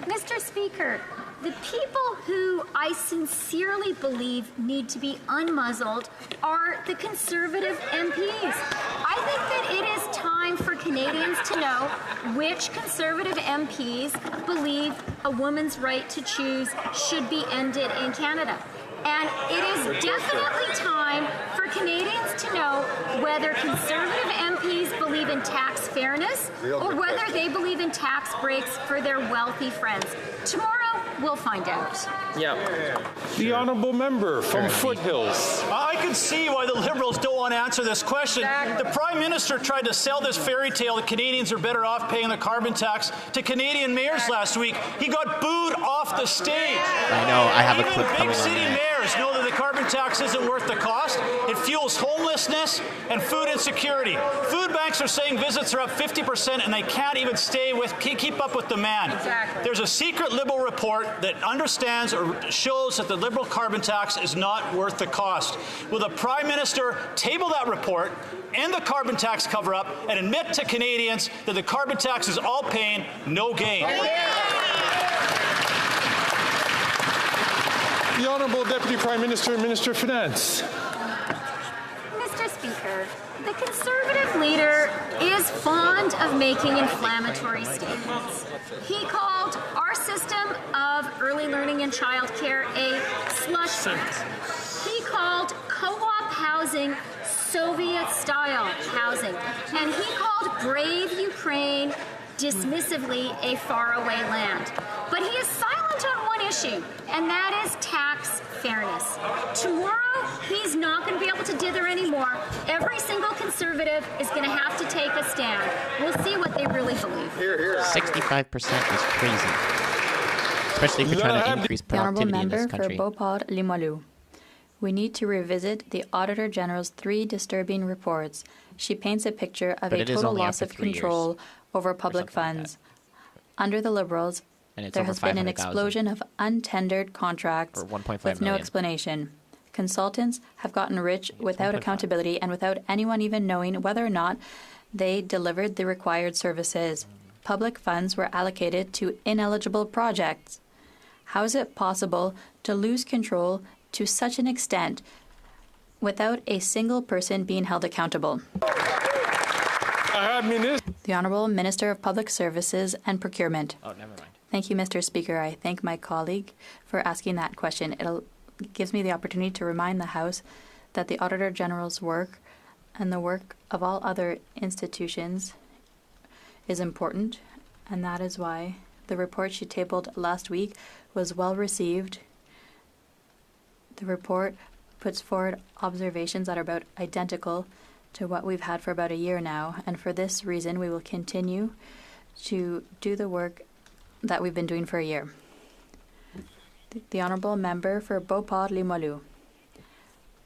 Mr. Speaker, the people who I sincerely believe need to be unmuzzled are the Conservative MPs. I think that it is time for Canadians to know which Conservative MPs believe a woman's right to choose should be ended in Canada. And it is definitely time for Canadians to know whether Conservative MPs believe in tax fairness or whether they believe in tax breaks for their wealthy friends. Tomorrow, we'll find out. Yeah. The Honourable Member from Foothills. I can see why the Liberals don't want to answer this question. The Prime Minister tried to sell this fairy tale that Canadians are better off paying the carbon tax to Canadian mayors last week. He got booed off the stage. I know. I have a clip coming on. Big city mayors know that the carbon tax isn't worth the cost. It fuels homelessness and food insecurity. Food banks are saying visits are up 50% and they can't even keep up with demand. Exactly. There's a secret Liberal report that understands or shows that the Liberal carbon tax is not worth the cost. Will the Prime Minister table that report, end the carbon tax cover-up, and admit to Canadians that the carbon tax is all pain, no gain? The Honourable Deputy Prime Minister and Minister of Finance. Mr. Speaker, the Conservative leader is fond of making inflammatory statements. He called our system of early learning and childcare a slush fund. He called co-op housing Soviet-style housing. And he called brave Ukraine dismissively a faraway land. But he is silent on one issue, and that is tax fairness. Tomorrow, he's not going to be able to dither anymore. Every single Conservative is going to have to take a stand. We'll see what they really believe. 65% is crazy. Especially if you're trying to increase productivity in this country. The Honourable Member for Beauport-Limoilou. We need to revisit the Auditor General's 3 disturbing reports. She paints a picture of a total loss of control over public funds. Under the Liberals, there has been an explosion of untendered contracts with no explanation. Consultants have gotten rich without accountability and without anyone even knowing whether or not they delivered the required services. Public funds were allocated to ineligible projects. How is it possible to lose control to such an extent without a single person being held accountable? The Honourable Minister of Public Services and Procurement. Oh, never mind. Thank you, Mr. Speaker. I thank my colleague for asking that question. It gives me the opportunity to remind the House that the Auditor General's work and the work of all other institutions is important, and that is why the report she tabled last week was well received. The report puts forward observations that are about identical to what we've had for about a year now, and for this reason we will continue to do the work that we've been doing for a year. The Honourable Member for Beauport-Limoilou.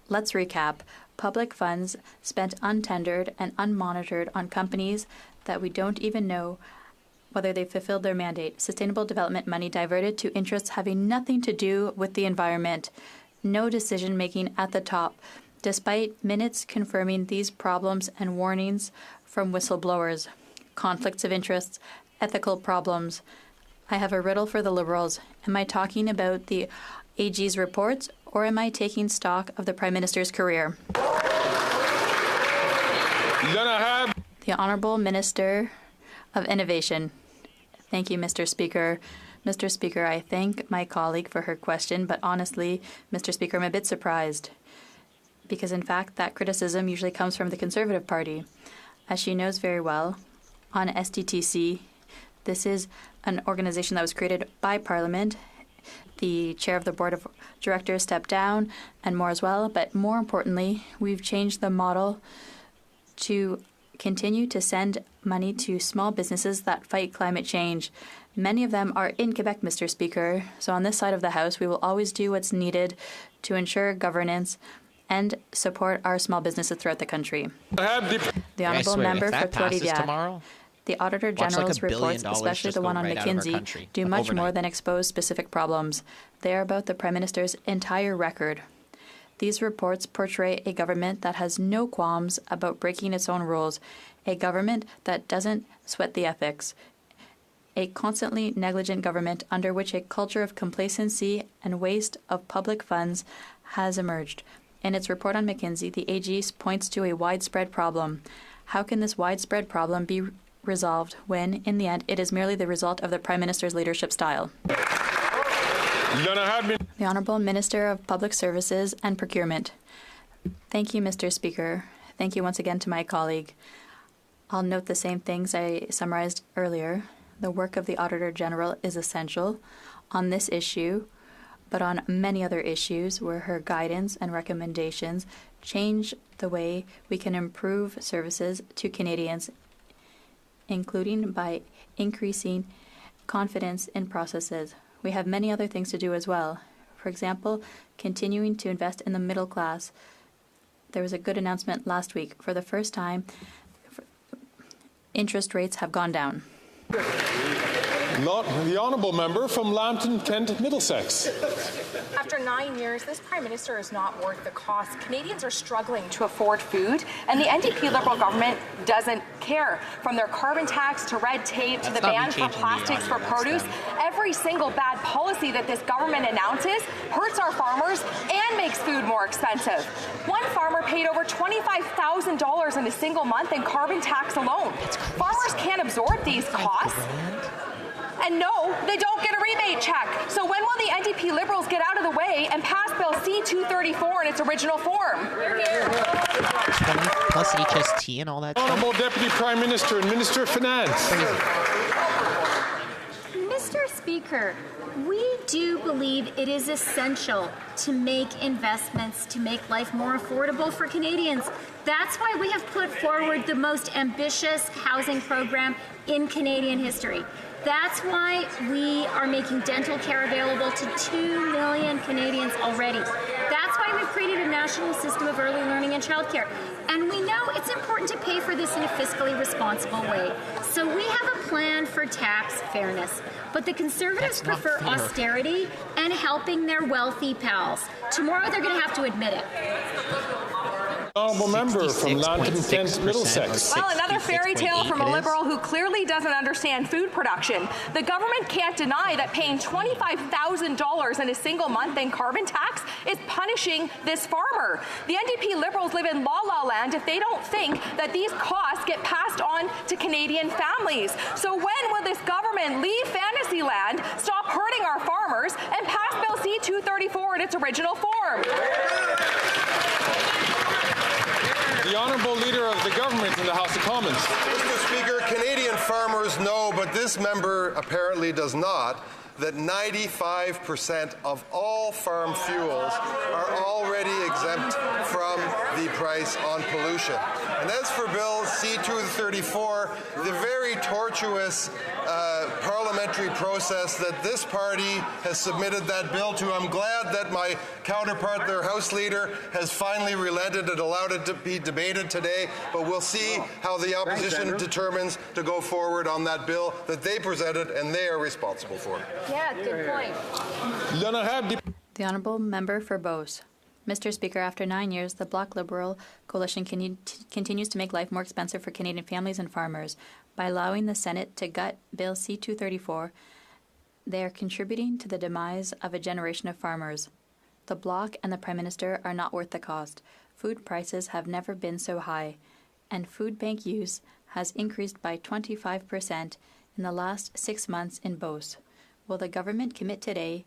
Let's recap. Public funds spent untendered and unmonitored on companies that we don't even know whether they fulfilled their mandate. Sustainable development money diverted to interests having nothing to do with the environment. No decision-making at the top, despite minutes confirming these problems and warnings from whistleblowers. Conflicts of interests, ethical problems. I have a riddle for the Liberals. Am I talking about the AG's reports, or am I taking stock of the Prime Minister's career? The Honourable Minister of Innovation. Thank you, Mr. Speaker. Mr. Speaker, I thank my colleague for her question, but honestly, Mr. Speaker, I'm a bit surprised. Because in fact, that criticism usually comes from the Conservative Party. As she knows very well, on SDTC, This is an organization that was created by Parliament. The chair of the board of directors stepped down and more as well. But more importantly, we've changed the model to continue to send money to small businesses that fight climate change. Many of them are in Quebec, Mr. Speaker. So on this side of the House, we will always do what's needed to ensure governance and support our small businesses throughout the country. The honourable member for Trois-Rivières. The Auditor General's reports, especially the one on McKinsey, do much more than expose specific problems. They are about the Prime Minister's entire record. These reports portray a government that has no qualms about breaking its own rules, a government that doesn't sweat the ethics, a constantly negligent government under which a culture of complacency and waste of public funds has emerged. In its report on McKinsey, the AG points to a widespread problem. How can this widespread problem be resolved when, in the end, it is merely the result of the Prime Minister's leadership style? The Honourable Minister of Public Services and Procurement. Thank you, Mr. Speaker. Thank you once again to my colleague. I'll note the same things I summarized earlier. The work of the Auditor General is essential on this issue, but on many other issues where her guidance and recommendations change the way we can improve services to Canadians, including by increasing confidence in processes. We have many other things to do as well. For example, continuing to invest in the middle class. There was a good announcement last week. For the first time, interest rates have gone down. The honourable member from Lambton, Kent, Middlesex. After 9 years, this Prime Minister is not worth the cost. Canadians are struggling to afford food, and the NDP Liberal government doesn't care. From their carbon tax to red tape to the ban for plastics for produce, every single bad policy that this government announces hurts our farmers and makes food more expensive. One farmer paid over $25,000 in a single month in carbon tax alone. Farmers can't absorb these costs. And no, they don't get a rebate check. So when will the NDP Liberals get out of the way and pass Bill C-234 in its original form? 20 plus HST and all that Honourable stuff. Deputy Prime Minister and Minister of Finance. Mr. Speaker, we do believe it is essential to make investments to make life more affordable for Canadians. That's why we have put forward the most ambitious housing program in Canadian history. That's why we are making dental care available to 2 million Canadians already. That's why we've created a national system of early learning and childcare. And we know it's important to pay for this in a fiscally responsible way. So we have a plan for tax fairness. But the Conservatives prefer austerity and helping their wealthy pals. Tomorrow they're going to have to admit it. Honourable member from Lambton, Kent, Middlesex. Well, another fairy tale from a Liberal who clearly doesn't understand food production. The government can't deny that paying $25,000 in a single month in carbon tax is punishing this farmer. The NDP Liberals live in la-la land if they don't think that these costs get passed on to Canadian families. So when will this government leave fantasy land, stop hurting our farmers, and pass Bill C-234 in its original form? The Honourable Leader of the Government in the House of Commons. Mr. Speaker, Canadian farmers know, but this member apparently does not, that 95% of all farm fuels are already exempt from the price on pollution. And as for Bill C-234, the very tortuous parliamentary process that this party has submitted that bill to, I'm glad that my counterpart, their House Leader, has finally relented and allowed it to be debated today. But we'll see how the opposition determines to go forward on that bill that they presented and they are responsible for. Yeah, good point. The Honourable Member for Beauce. Mr. Speaker, after 9 years, the Bloc Liberal coalition continues to make life more expensive for Canadian families and farmers. By allowing the Senate to gut Bill C-234, they are contributing to the demise of a generation of farmers. The Bloc and the Prime Minister are not worth the cost. Food prices have never been so high, and food bank use has increased by 25% in the last 6 months in Beauce. Will the government commit today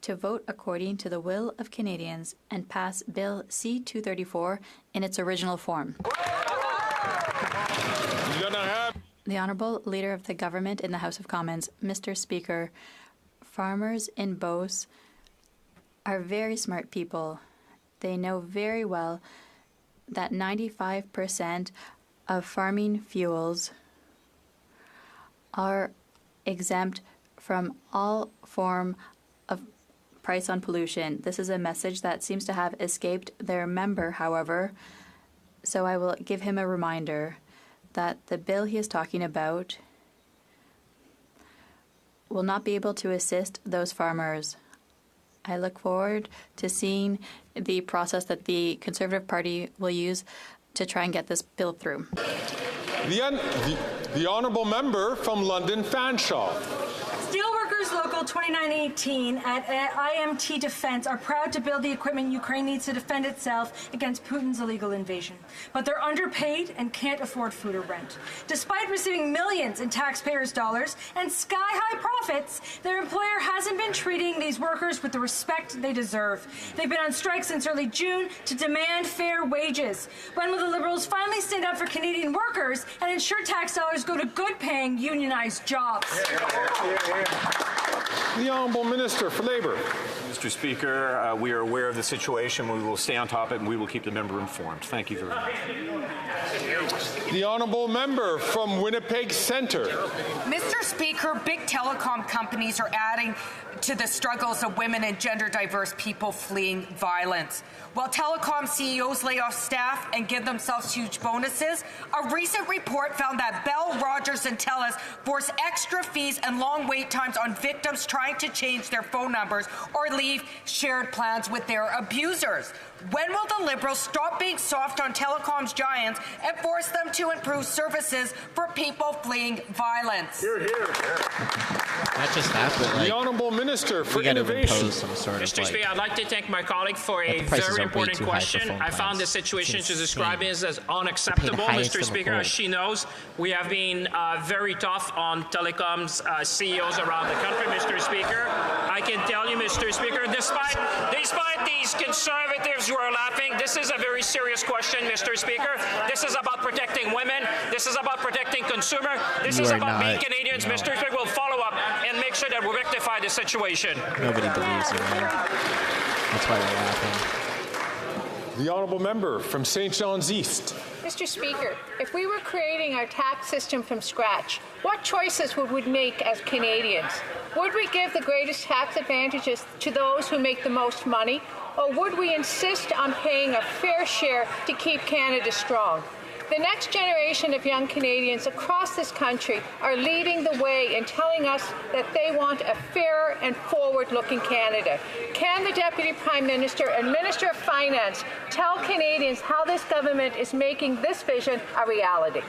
to vote according to the will of Canadians and pass Bill C-234 in its original form? The Honourable Leader of the Government in the House of Commons. Mr. Speaker, farmers in Beauce are very smart people. They know very well that 95% of farming fuels are exempt from all form of price on pollution. This is a message that seems to have escaped their member, however, so I will give him a reminder that the bill he is talking about will not be able to assist those farmers. I look forward to seeing the process that the Conservative Party will use to try and get this bill through. The honourable member from London Fanshawe. Steelworkers Local 2918 at IMT Defense are proud to build the equipment Ukraine needs to defend itself against Putin's illegal invasion. But they're underpaid and can't afford food or rent. Despite receiving millions in taxpayers' dollars and sky-high profits, their employer hasn't been treating these workers with the respect they deserve. They've been on strike since early June to demand fair wages. When will the Liberals finally stand up for Canadian workers and ensure tax dollars go to good-paying, unionized jobs? The Honourable Minister for Labour. Mr. Speaker, we are aware of the situation. We will stay on top of it and we will keep the member informed. Thank you very much. The Honourable Member from Winnipeg Centre. Mr. Speaker, big telecom companies are adding to the struggles of women and gender-diverse people fleeing violence. While telecom CEOs lay off staff and give themselves huge bonuses, a recent report found that Bell, Rogers, and TELUS force extra fees and long wait times on victims trying to change their phone numbers or leave shared plans with their abusers. When will the Liberals stop being soft on telecom's giants and force them to improve services for people fleeing violence? Hear, hear. Not just that, but like, the Honourable Minister for Innovation. Some sort Mr. of Speaker, I'd like to thank my colleague for a very important question. I found the situation she's describing as unacceptable, Mr. Speaker. As she knows, we have been very tough on telecoms CEOs around the country, Mr. Speaker. I can tell you, Mr. Speaker, despite these conservatives who are laughing, this is a very serious question, Mr. Speaker. This is about protecting women. This is about protecting consumers. This is about being Canadians. No. Mr. Speaker will follow up and make sure that we rectify the situation. Nobody believes you, man. That's why they're laughing. The Honourable Member from St. John's East. Mr. Speaker, if we were creating our tax system from scratch, what choices would we make as Canadians? Would we give the greatest tax advantages to those who make the most money, or would we insist on paying a fair share to keep Canada strong? The next generation of young Canadians across this country are leading the way in telling us that they want a fair and forward-looking Canada. Can the Deputy Prime Minister and Minister of Finance tell Canadians how this government is making this vision a reality?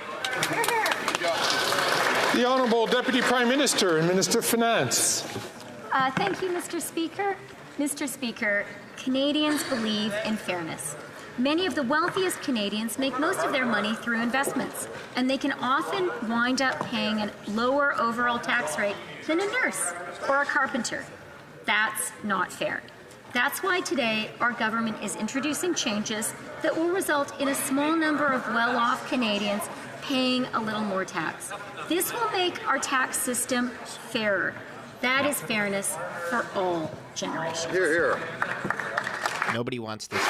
The Honourable Deputy Prime Minister and Minister of Finance. Thank you, Mr. Speaker. Mr. Speaker, Canadians believe in fairness. Many of the wealthiest Canadians make most of their money through investments, and they can often wind up paying a lower overall tax rate than a nurse or a carpenter. That's not fair. That's why today our government is introducing changes that will result in a small number of well-off Canadians paying a little more tax. This will make our tax system fairer. That is fairness for all generations. Hear, hear. Nobody wants this.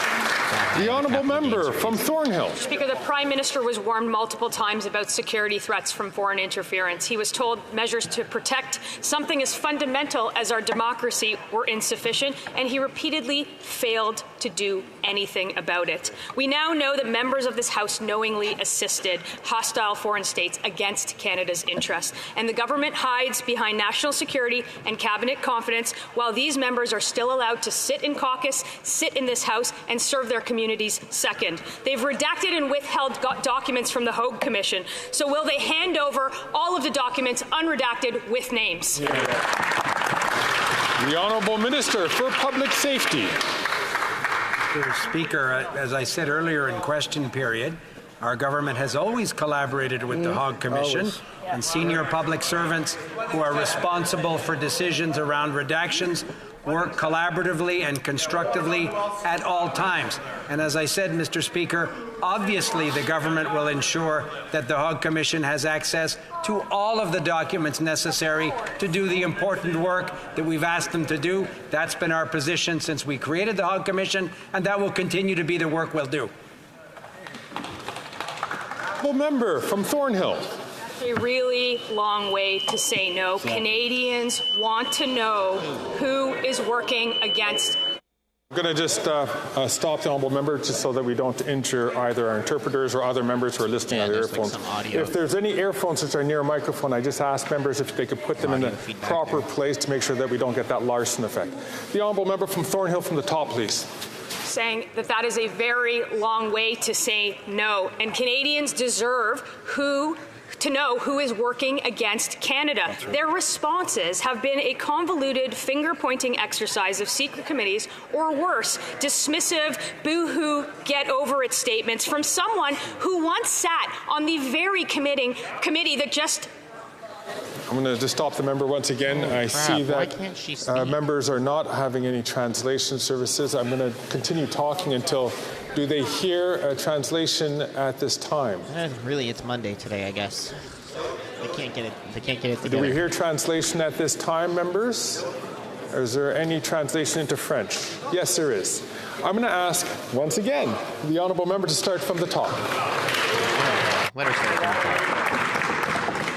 The Honourable Member from Thornhill. Speaker, the Prime Minister was warned multiple times about security threats from foreign interference. He was told measures to protect something as fundamental as our democracy were insufficient, and he repeatedly failed to do anything about it. We now know that members of this House knowingly assisted hostile foreign states against Canada's interests, and the government hides behind national security and cabinet confidence while these members are still allowed to sit in caucus, sit in this House, and serve their communities second. They've redacted and withheld documents from the Hogue Commission. So will they hand over all of the documents unredacted with names? The Honourable Minister for Public Safety. Mr. Speaker, as I said earlier in question period, our government has always collaborated with the Hogue Commission and senior public servants who are responsible for decisions around redactions work collaboratively and constructively at all times. And as I said, Mr. Speaker, obviously the government will ensure that the Hague Commission has access to all of the documents necessary to do the important work that we've asked them to do. That's been our position since we created the Hague Commission, and that will continue to be the work we'll do. Member from Thornhill. A really long way to say no. Canadians want to know who is working against. I'm going to just stop the honourable member just so that we don't injure either our interpreters or other members who are listening on their earphones. If there's any earphones which are near a microphone, I just ask members if they could put them in the proper place to make sure that we don't get that Larson effect. The honourable member from Thornhill from the top, please. Saying that that is a very long way to say no. And Canadians deserve to know who is working against Canada. Right. Their responses have been a convoluted finger-pointing exercise of secret committees, or worse, dismissive, boo-hoo, get-over-it statements from someone who once sat on the very committee that just... I'm going to just stop the member once again. I see that members are not having any translation services. I'm going to continue talking until... Do they hear a translation at this time? Really, it's Monday today, I guess. They can't get it. They can't get it together. Do we hear translation at this time, members? Or is there any translation into French? Yes, there is. I'm going to ask once again the honourable member to start from the top. Let her start from the top.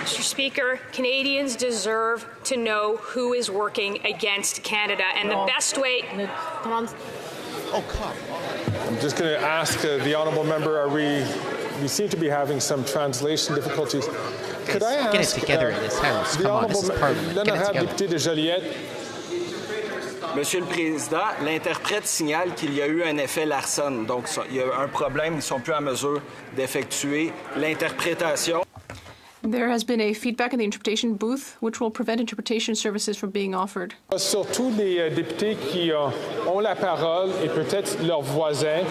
Mr. Speaker, Canadians deserve to know who is working against Canada, and the best way. Oh, come on. I'm just going to ask the honourable member, we seem to be having some translation difficulties. Could I ask... Get it together in this house. Come on, this is Parliament. Get it together. Monsieur le Président, l'interprète signale qu'il y a eu un effet Larson. Donc, il y a un problème. Ils ne sont plus en mesure d'effectuer l'interprétation. There has been a feedback in the interpretation booth, which will prevent interpretation services from being offered. Surtout les députés qui ont la parole et peut-être leurs voisins,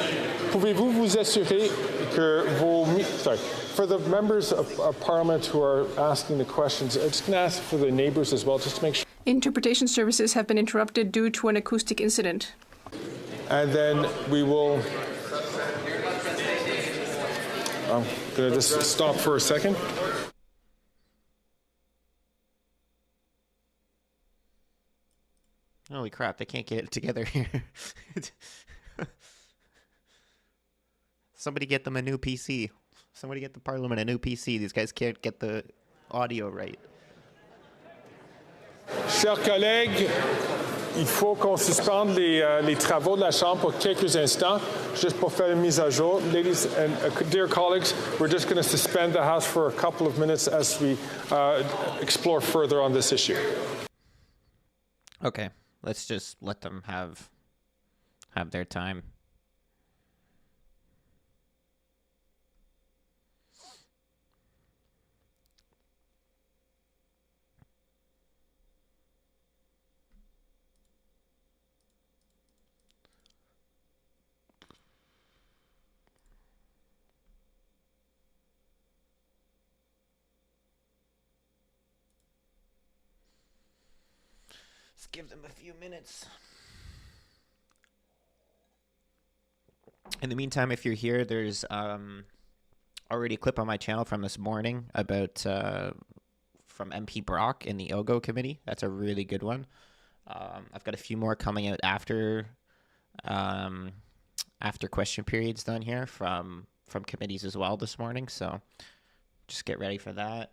pouvez-vous vous assurer que vos... Sorry. For the members of Parliament who are asking the questions, I'm just going to ask for the neighbours as well, just to make sure. Interpretation services have been interrupted due to an acoustic incident. And then we will... I'm going to just stop for a second. Holy crap, they can't get it together here. Somebody get them a new PC. Somebody get the Parliament a new PC. These guys can't get the audio right. Chers collègues, il faut qu'on suspende les travaux de la Chambre pour quelques instants, juste pour faire une mise à jour. Ladies and dear colleagues, we're just going to suspend the House for a couple of minutes as we explore further on this issue. Okay. Let's just let them have their time. Let's give them a few minutes. In the meantime, if you're here, there's already a clip on my channel from this morning about from MP Brock in the OGO committee. That's a really good one. I've got a few more coming out after question period's done here from committees as well this morning. So just get ready for that.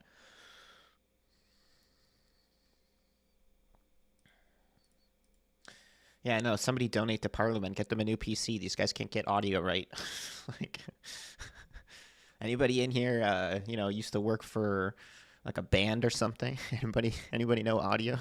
Yeah, no, somebody donate to Parliament. Get them a new PC. These guys can't get audio right. Like, anybody in here, used to work for like a band or something? Anybody know audio?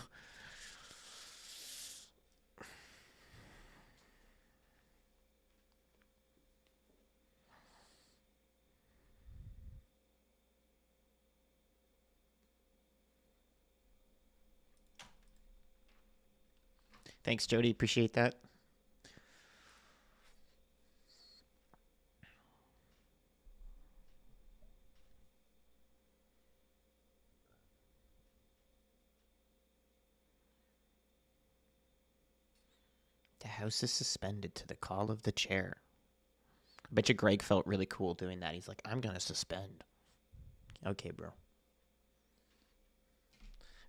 Thanks, Jody. Appreciate that. House is suspended to the call of the chair. I bet you Greg felt really cool doing that. He's like, I'm going to suspend. Okay, bro.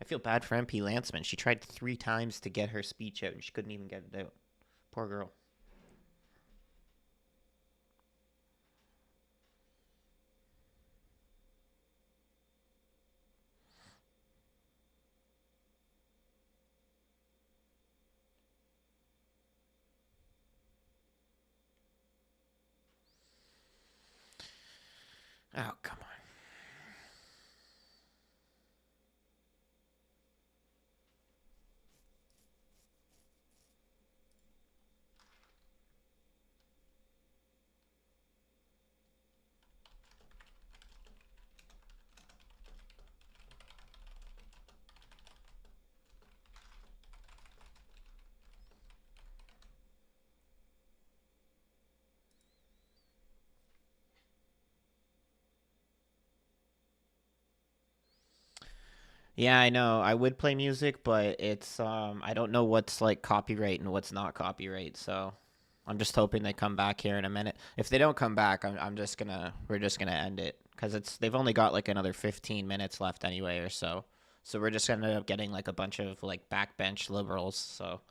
I feel bad for MP Lanceman. She tried 3 times to get her speech out, and she couldn't even get it out. Poor girl. Oh, come on. Yeah, I know. I would play music, but it's I don't know what's like copyright and what's not copyright, so I'm just hoping they come back here in a minute. If they don't come back, we're just gonna end it because they've only got like another 15 minutes left anyway or so. So we're just gonna end up getting like a bunch of like backbench liberals. So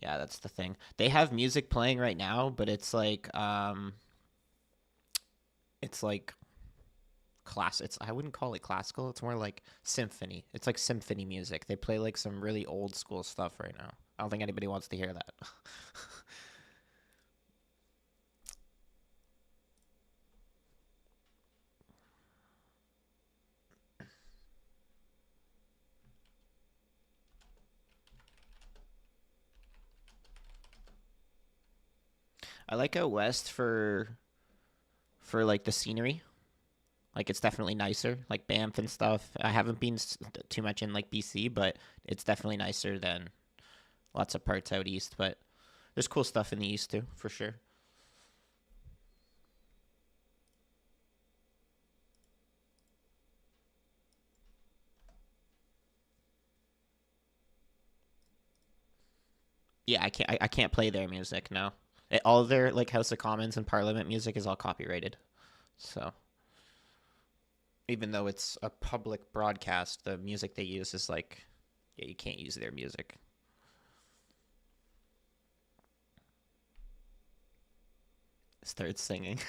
yeah, that's the thing. They have music playing right now, but it's like I wouldn't call it classical. It's more like symphony. It's like symphony music. They play like some really old school stuff right now. I don't think anybody wants to hear that. I like out west for like the scenery. Like it's definitely nicer, like Banff and stuff. I haven't been too much in like BC, but it's definitely nicer than lots of parts out east. But there's cool stuff in the east too, for sure. Yeah, I can't play their music, no. All their like House of Commons and Parliament music is all copyrighted. So even though it's a public broadcast, the music they use is like, yeah, you can't use their music. Start singing.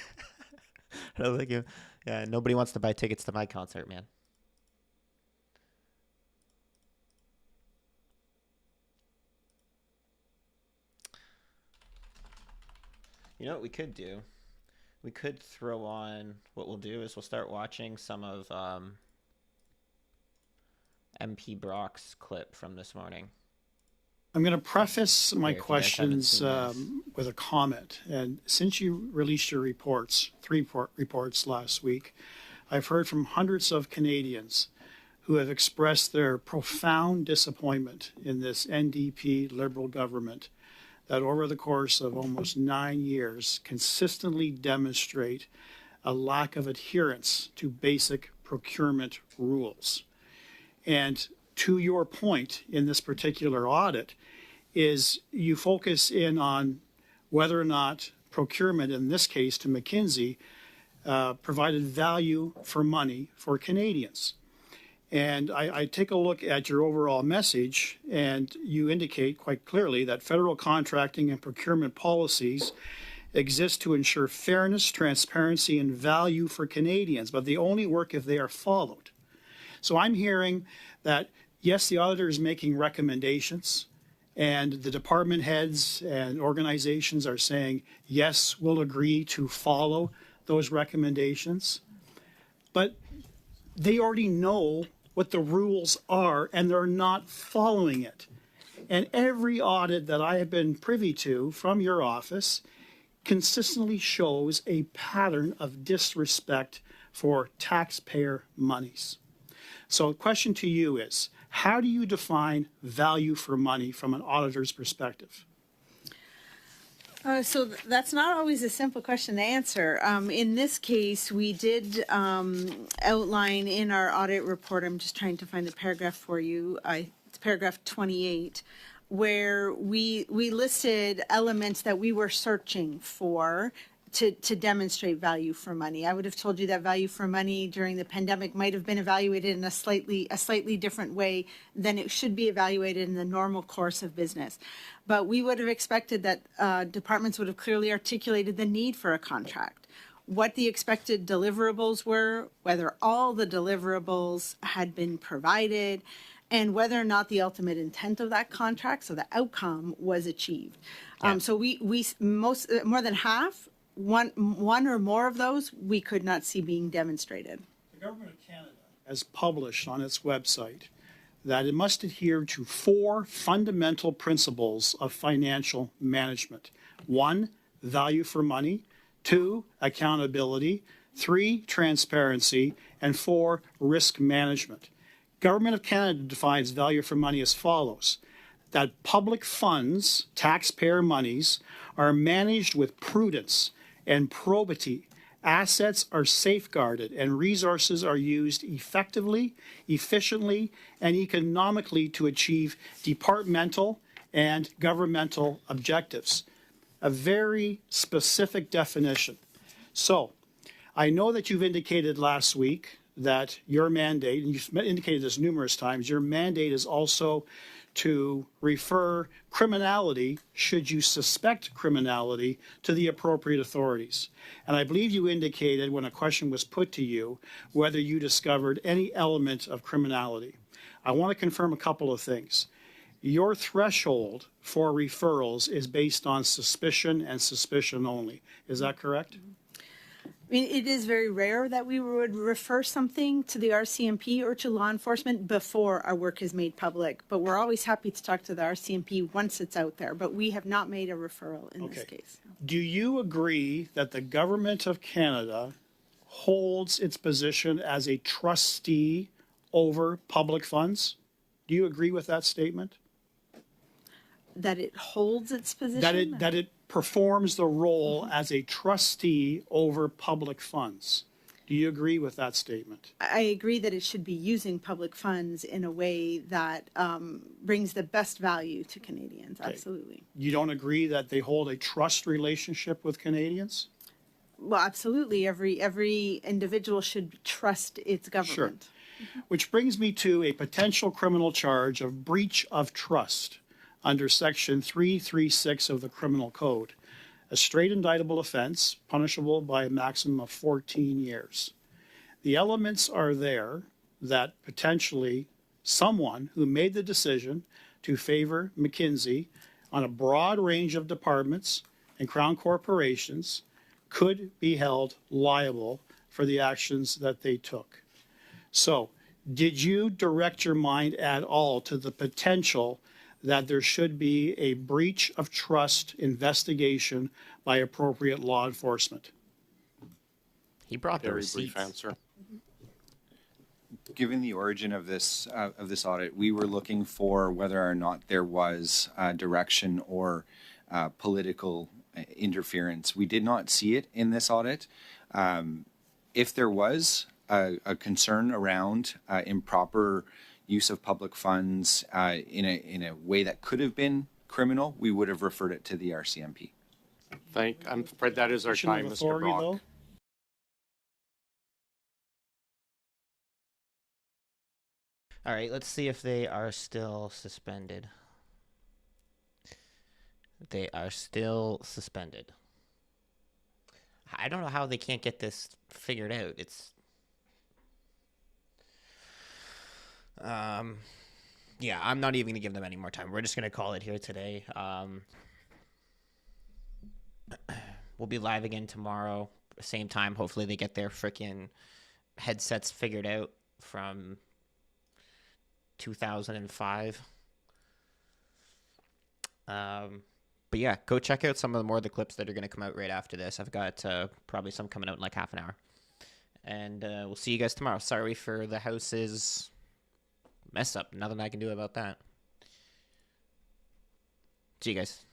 I don't think yeah, nobody wants to buy tickets to my concert, man. You know what we could do? We could throw on, what we'll do is we'll start watching some of MP Brock's clip from this morning. I'm going to preface my questions with a comment. And since you released your reports, 3 reports last week, I've heard from hundreds of Canadians who have expressed their profound disappointment in this NDP Liberal government that over the course of almost 9 years consistently demonstrate a lack of adherence to basic procurement rules. And to your point in this particular audit is you focus in on whether or not procurement, in this case to McKinsey, provided value for money for Canadians. And I take a look at your overall message, and you indicate quite clearly that federal contracting and procurement policies exist to ensure fairness, transparency, and value for Canadians, but they only work if they are followed. So I'm hearing that, yes, the auditor is making recommendations, and the department heads and organizations are saying, yes, we'll agree to follow those recommendations, but they already know what the rules are, and they're not following it. And every audit that I have been privy to from your office consistently shows a pattern of disrespect for taxpayer monies. So the question to you is, how do you define value for money from an auditor's perspective? That's not always a simple question to answer. In this case, we did outline in our audit report, I'm just trying to find the paragraph for you, it's paragraph 28, where we listed elements that we were searching for to demonstrate value for money. I would have told you that value for money during the pandemic might have been evaluated in a slightly different way than it should be evaluated in the normal course of business. But we would have expected that departments would have clearly articulated the need for a contract, what the expected deliverables were, whether all the deliverables had been provided, and whether or not the ultimate intent of that contract, so the outcome, was achieved. Yeah. So we more than half, one or more of those, we could not see being demonstrated. The Government of Canada has published on its website that it must adhere to 4 fundamental principles of financial management. 1, value for money. 2, accountability. 3, transparency. And 4, risk management. Government of Canada defines value for money as follows: that public funds, taxpayer monies, are managed with prudence and probity. Assets are safeguarded and resources are used effectively, efficiently, and economically to achieve departmental and governmental objectives. A very specific definition. So, I know that you've indicated last week that your mandate, and you've indicated this numerous times, your mandate is also to refer criminality, should you suspect criminality, to the appropriate authorities. And I believe you indicated when a question was put to you whether you discovered any element of criminality. I want to confirm a couple of things. Your threshold for referrals is based on suspicion and suspicion only. Is that correct? I mean, it is very rare that we would refer something to the RCMP or to law enforcement before our work is made public. But we're always happy to talk to the RCMP once it's out there. But we have not made a referral in this case. Do you agree that the Government of Canada holds its position as a trustee over public funds? Do you agree with that statement? That it holds its position? That it performs the role as a trustee over public funds. Do you agree with that statement? I agree that it should be using public funds in a way that brings the best value to Canadians. Okay. Absolutely. You don't agree that they hold a trust relationship with Canadians? Well, absolutely. Every individual should trust its government. Sure. Which brings me to a potential criminal charge of breach of trust under Section 336 of the Criminal Code, a straight indictable offense punishable by a maximum of 14 years. The elements are there that potentially someone who made the decision to favor McKinsey on a broad range of departments and Crown corporations could be held liable for the actions that they took. So, did you direct your mind at all to the potential that there should be a breach of trust investigation by appropriate law enforcement? He brought the Very receipts. brief answer. Given the origin of this audit, we were looking for whether or not there was direction or political interference. We did not see it in this audit. If there was a concern around improper use of public funds in a way that could have been criminal, we would have referred it to the RCMP. I'm afraid that is our time, Mr. Brock. All right, let's see if they are still suspended. They are still suspended. I don't know how they can't get this figured out. It's yeah, I'm not even gonna give them any more time. We're just gonna call it here today. We'll be live again tomorrow, same time. Hopefully they get their freaking headsets figured out from 2005. But yeah, go check out some of the more of the clips that are going to come out right after this. I've got probably some coming out in like half an hour. And we'll see you guys tomorrow. Sorry for the house's mess up. Nothing I can do about that. See you guys.